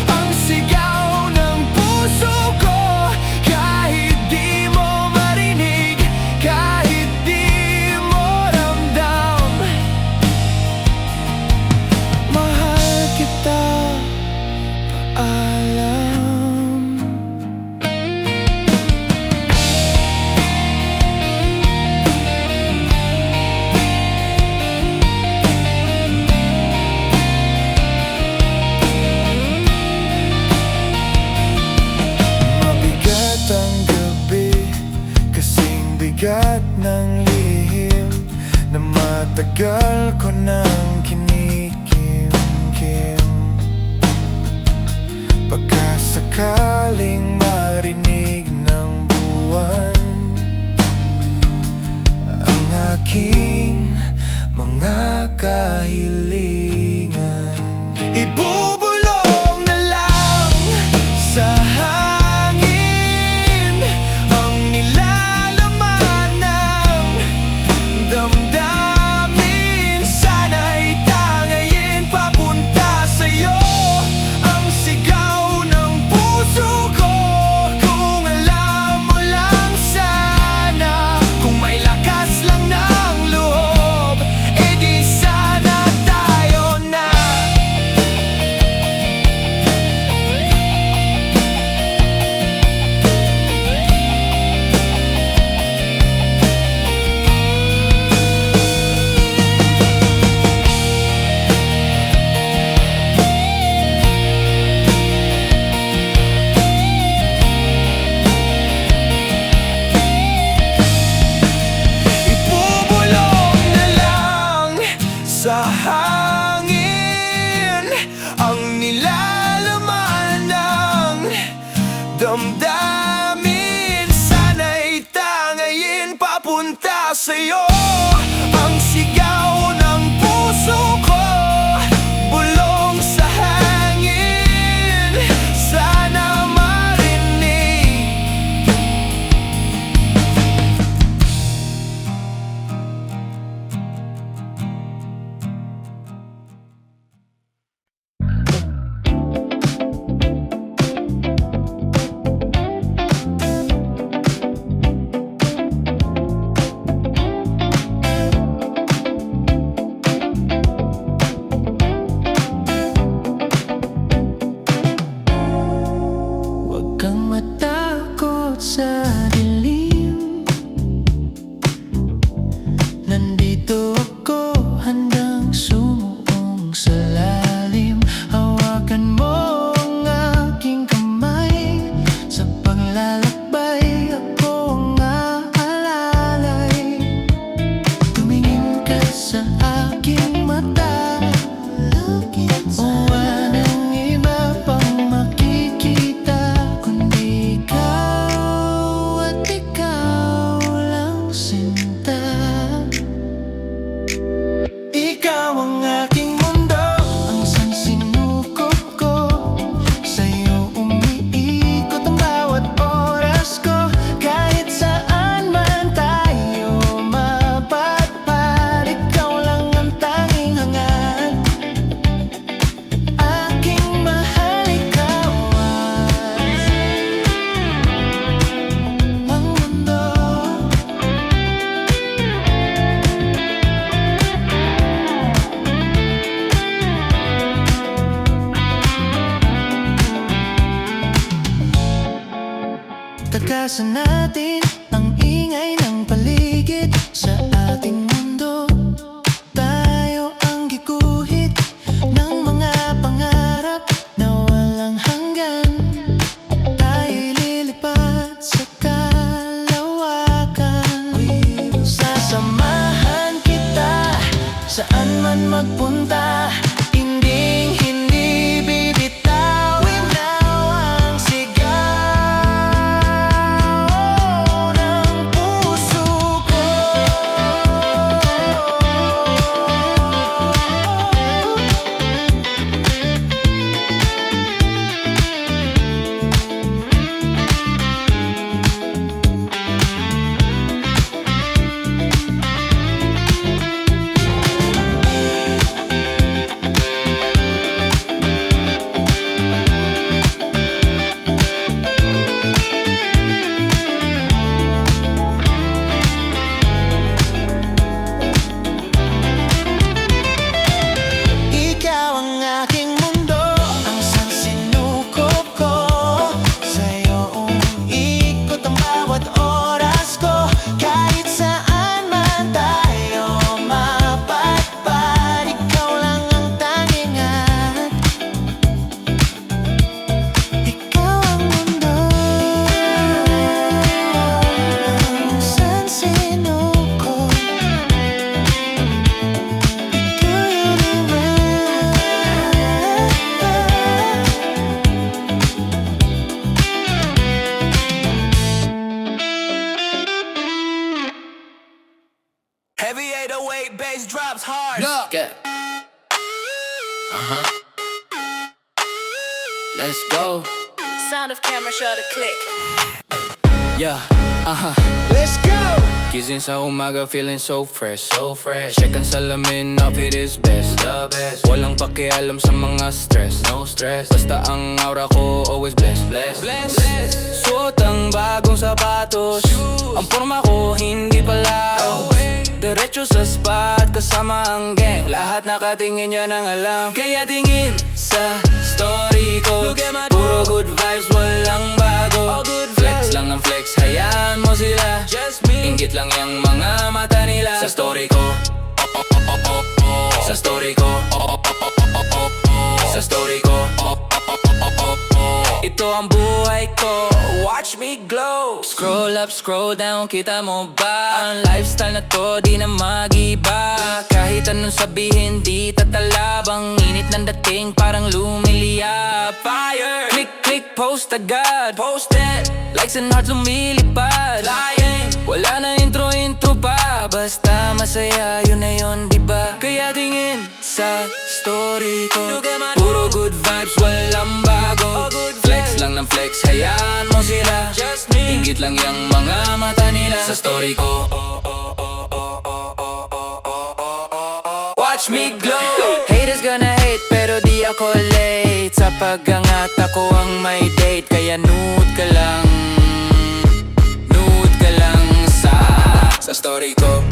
ang sigaw ng puso ko. Kahit di mo marinig, kahit di mo ramdam, mahal kita, paalam. Mabigat ang gabi, kasing bigat ng lihim na matagal ko nang kinikim-kim. Pagkasakaling marinig ng buwan ang aking mga kahilingan, ibubulong na lang sa hangin ang nilalaman ng damdamin. Sana'y tangayin papunta sa'yo ang sigaw ng puso ko. Kung alam mo lang sana, kung may lakas lang ng loob, edi sana tayo na. Ibubulong na lang sa hangin ang nilalaman ng damdamin. Sana'y tangayin papunta sa'yo ang sigaw ng puso ko. Bulong sa hangin, sana marinig. Iwasan natin ang ingay ng paligid sa ating mundo. Tayo ang giguhit ng mga pangarap na walang hanggan. Tayo'y lilipad sa kalawakan. Sasamahan kita saan man magpunta. Hindi bibitawin ang sigaw ng puso ko. Ikaw ang aking mundo, ang sansinukob ko. Sa'yo umiikot ang bawat oras ko. Kahit saan man tayo mapadpad, ikaw lang ang tanging at ikaw ang mundo, ang sansinukob. Heavy 808 bass drops hard. Look at. Let's go. Sound of camera sure to click. Yeah, Let's go! gising sa umaga feeling so fresh, so fresh. Check ang salamin, outfit is best, the best. Walang pakialam sa mga stress, no stress. Basta ang aura ko always blessed, blessed, blessed. Suot ang bagong sapatos, ang forma ko hindi palaos. Diretso sa spot kasama ang gang, lahat nakatingin yan ang alam. Kaya tingin sa story ko, puro good vibes, walang bago. Flex lang ang flex, hayaan mo sila. Inggit lang yung mga mata nila. Sa story ko, sa story ko, sa story ko, ito ang buhay ko, watch me glow. Scroll up, scroll down, kita mo ba? Ang lifestyle na to, di na mag-iba. Kahit anong sabihin, di tatalabang. Init ng dating, parang lumiliyap. Fire! Click, click, post agad. Post it! Likes and hearts lumilipad. Lying! Wala na intro pa. Basta masaya, yun na yun, diba? Kaya tingin sa story ko, puro good vibes, walang bago. Flex lang ng flex, hayaan mo sila. Inggit lang yung mga mata nila. Sa story ko, watch me glow. Haters gonna hate pero di ako late. Sa pag-angat ako ang may date. Kaya nude ka lang sa story ko,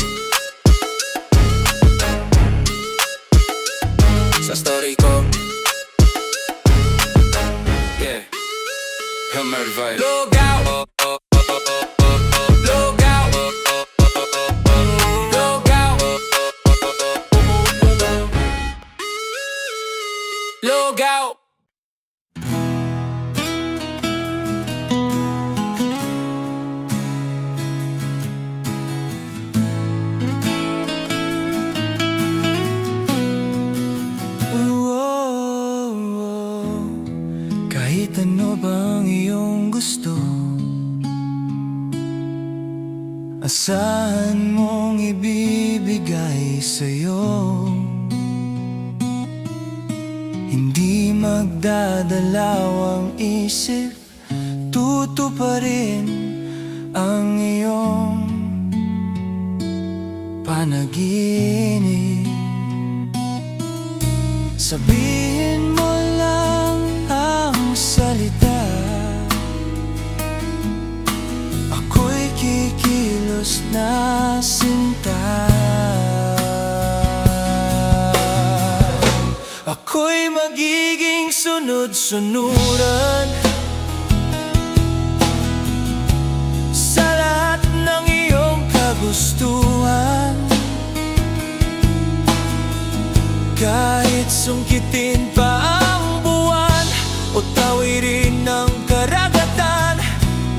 sa story ko. Yeah, Hummer vibe. Look out, look out, look out, look out. Kahit ano bang iyong gusto, asahan mong ibibigay sa'yo. Hindi magdadalaw ang isip, tutuparin ang iyong panaginip. Sabihin mo lang ang salita, ako'y kikilos na sinta. Ako'y magiging sunod-sunuran kagustuhan. Kahit sungkitin pa ang buwan o tawirin ng karagatan,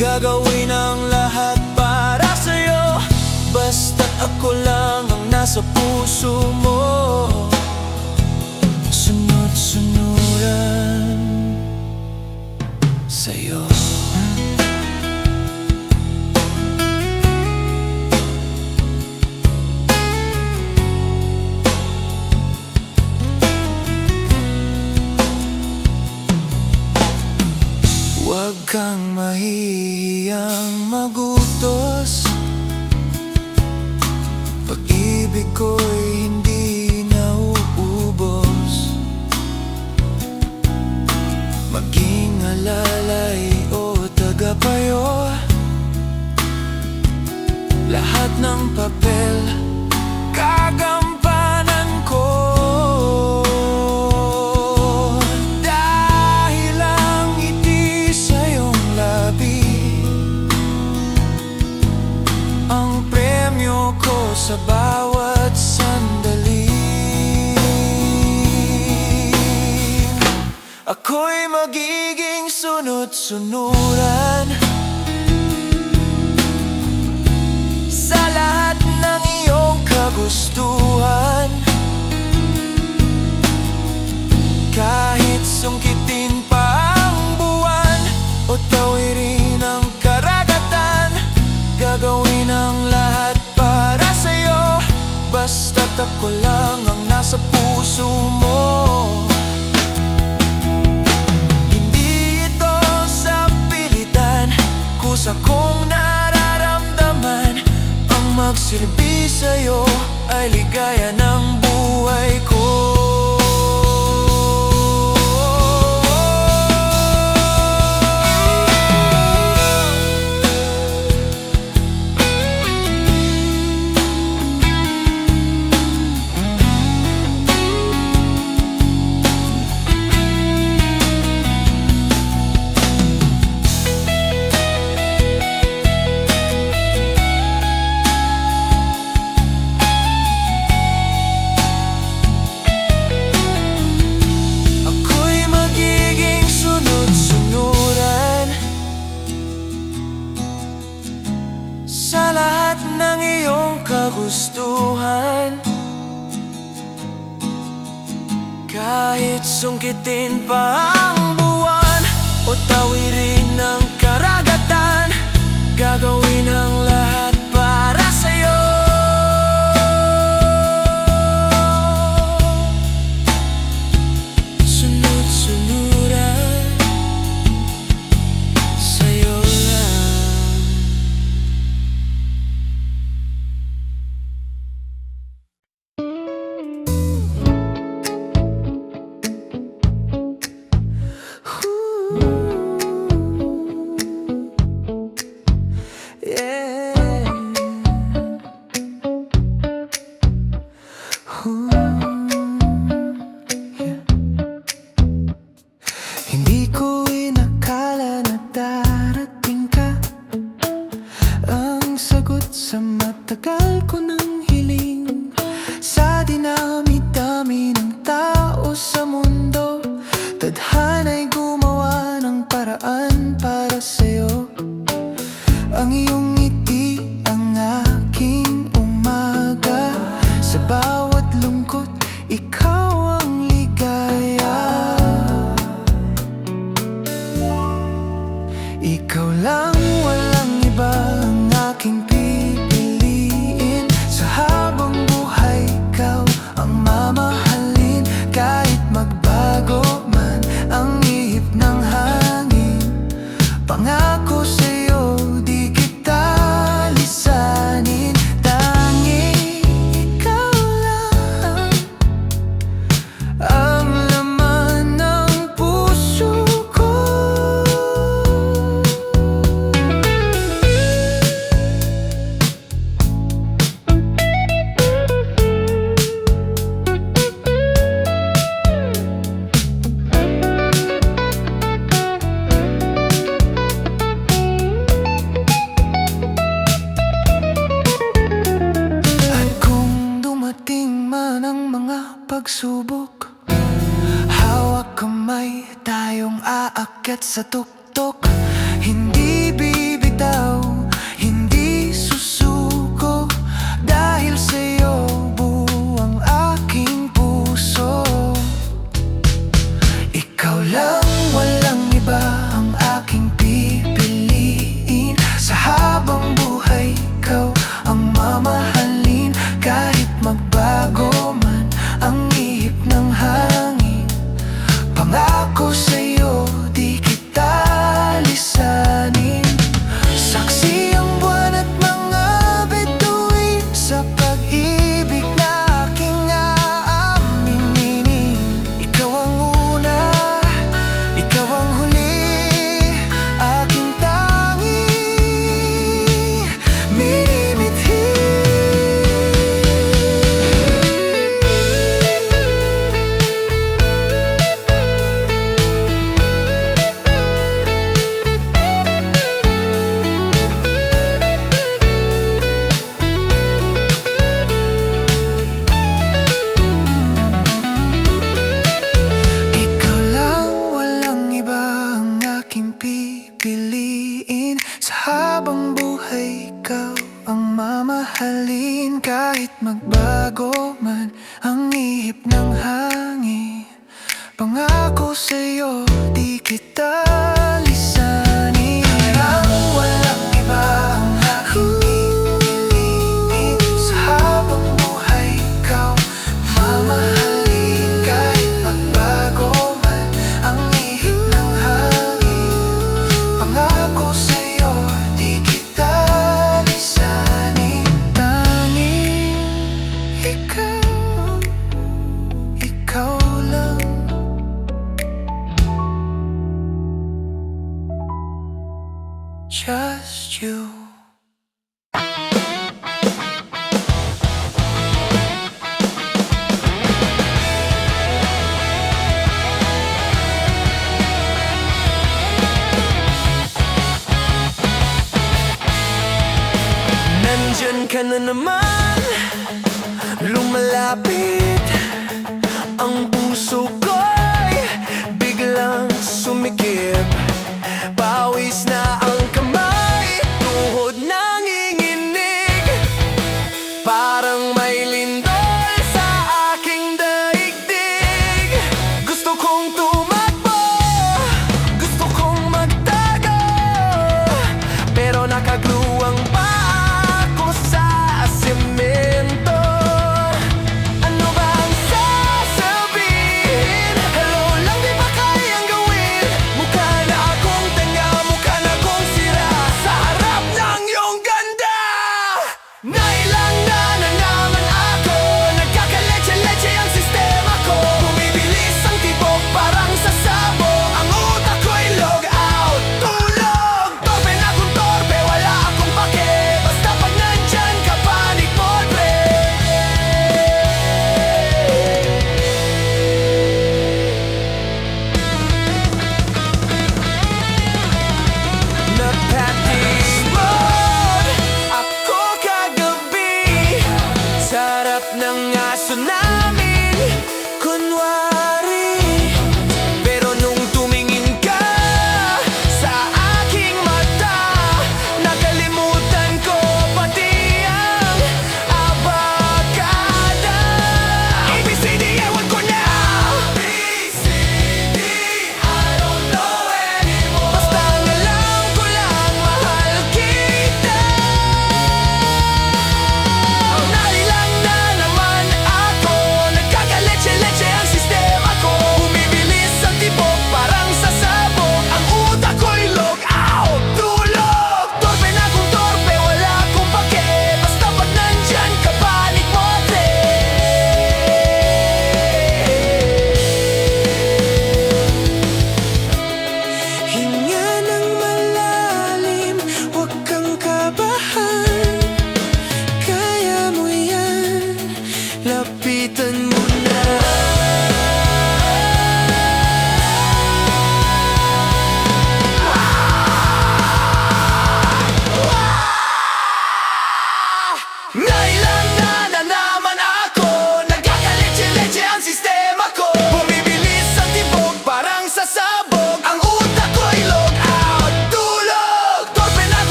gagawin ang lahat para sa'yo. Basta't ako lang ang nasa puso mo, sunod-sunuran sa'yo. Huwag kang mahihiyang magutos, pag-ibig ko'y hindi nauubos. Maging alalay o tagapayo, lahat ng papel gagampanan ko. Dahil ang ngiti sa iyong labi ang premyo ko sa bawat sandali. Ako'y magiging sunod-sunuran sa lahat ng iyong kagustuhan. Kahit sungkitin pa ang buwan o tawirin ang karagatan, gagawin ang lahat para sa'yo. Basta't ako lang ang nasa puso mo. Hindi ito sa pilitan, kusa kong nararamdaman. Ang magsilbi sa'yo ay ligaya ng buhay ko. Ako'y magiging sunod-sunuran sa lahat ng iyong kagustuhan. Kahit sungkitin pa ang buwan o tawirin ng karagatan, gagawin ang lahat para sa'yo. Sunod-sunuran sa'yo lang. pagsubok. Hawak kamay, tayong aakyat sa tuktok. Hindi bibitaw, hindi susuko. Dahil sa'yo buo ang aking puso. Ikaw lang, walang iba ang aking pipiliin. Sa habang buhay, ikaw ang mamahalin. Kahit magbago man ang ihip ng hangin, pangako sa'yo di kita lisanin. Saksi ang buwan at mga bituin sa pag-ibig na aking aaminin. Ikaw ang una, ikaw ang huli, aking tanging minimithi. Ikaw lang, walang iba ang aking pipiliin. Sa habang buhay, ikaw ang mamahalin. Kahit magbago man ang ihip ng hangin, pangako sa'yo di kita lisanin. Walang iba ang aking pipiliin. Sa habang buhay, ikaw mamahalin. Kahit magbago man ang ihip ng hangin, pangako sa'yo di kita lisanin. Tanging ikaw, ikaw lang. Just you. Nandyan ka na naman, lumalapit. Ang puso ko'y biglang sumikip. Pawis na ang kamay, tuhod nanginginig. Parang may lindol sa aking daigdig. Gusto kong tumakbo, gusto kong magtago, pero nakagluwang pa ako sa semento. Ano ba ang sasabihin? Hello lang, di ba kayang gawin? Mukha na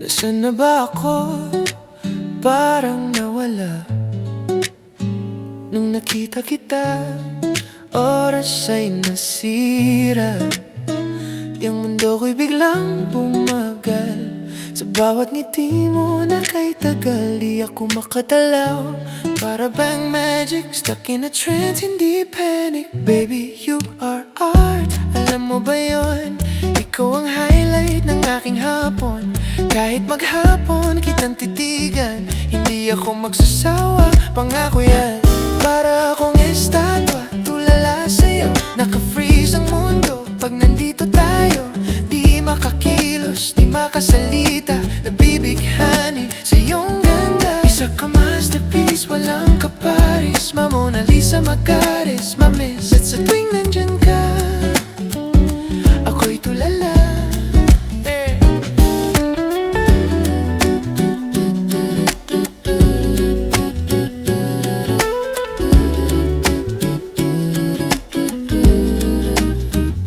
Nasaan na ba ako? Parang nawala. Nung nakita kita, oras ay nasira. Yung mundo ko'y biglang bumagal. Sa bawat ngiti mo na kay tagal, di ako makatalaw. Para bang magic, stuck in a trance, hindi panic. Baby, you are art. Alam mo ba yun? Ikaw ang highlight ng aking hapon. Kahit maghapon kitang titigan, hindi ako magsasawa, pangako yan. Para akong estatwa, tulala sa'yo. Naka-freeze ang mundo pag nandito tayo. Di makakilos, di makasalita. Nabibighani sa iyong ganda. Isa ka masterpiece, walang kaparis. Ma Mona Lisa, Magares, ma-miss. At sa tuwing nandyan ka, ako'y tulala.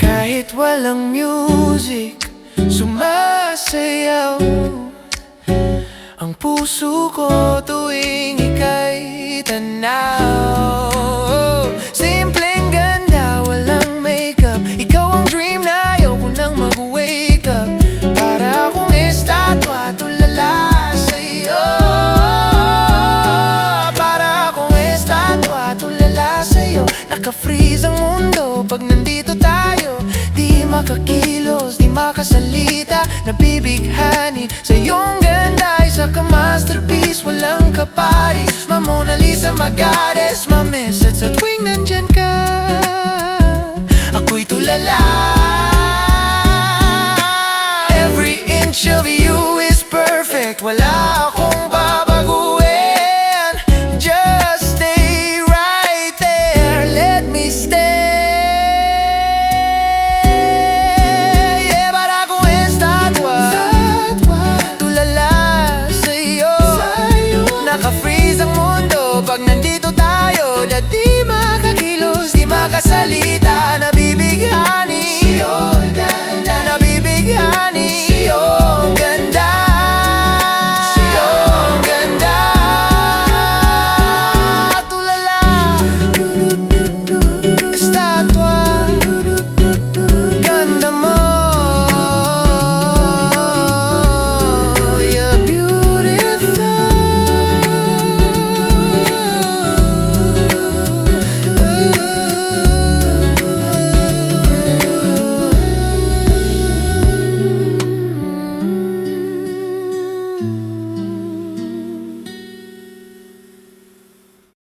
Kahit walang music, sumasayaw ang puso ko tuwing ika'y tanaw. Simpleng ganda, walang makeup. Ikaw ang dream na ayaw ko nang mag-wake up. Para akong estatwa, tulala sa'yo. Para akong estatwa, tulala sa'yo. Naka-freeze ang mundo pag nandito tayo. Di makakilos, di makasalita. Nabibighani sa iyong ganda. Isa ka masterpiece, walang kaparis. Ma Mona Lisa, Magares, ma-miss. At sa tuwing nandyan ka, ako'y tulala. Every inch of you is perfect. Wala akong babaguhin. Just stay right there, let me stay. Naka-freeze ang mundo pag nandito tayo. Na di makakilos, di makasalita. Nabibighani, na nabibighani.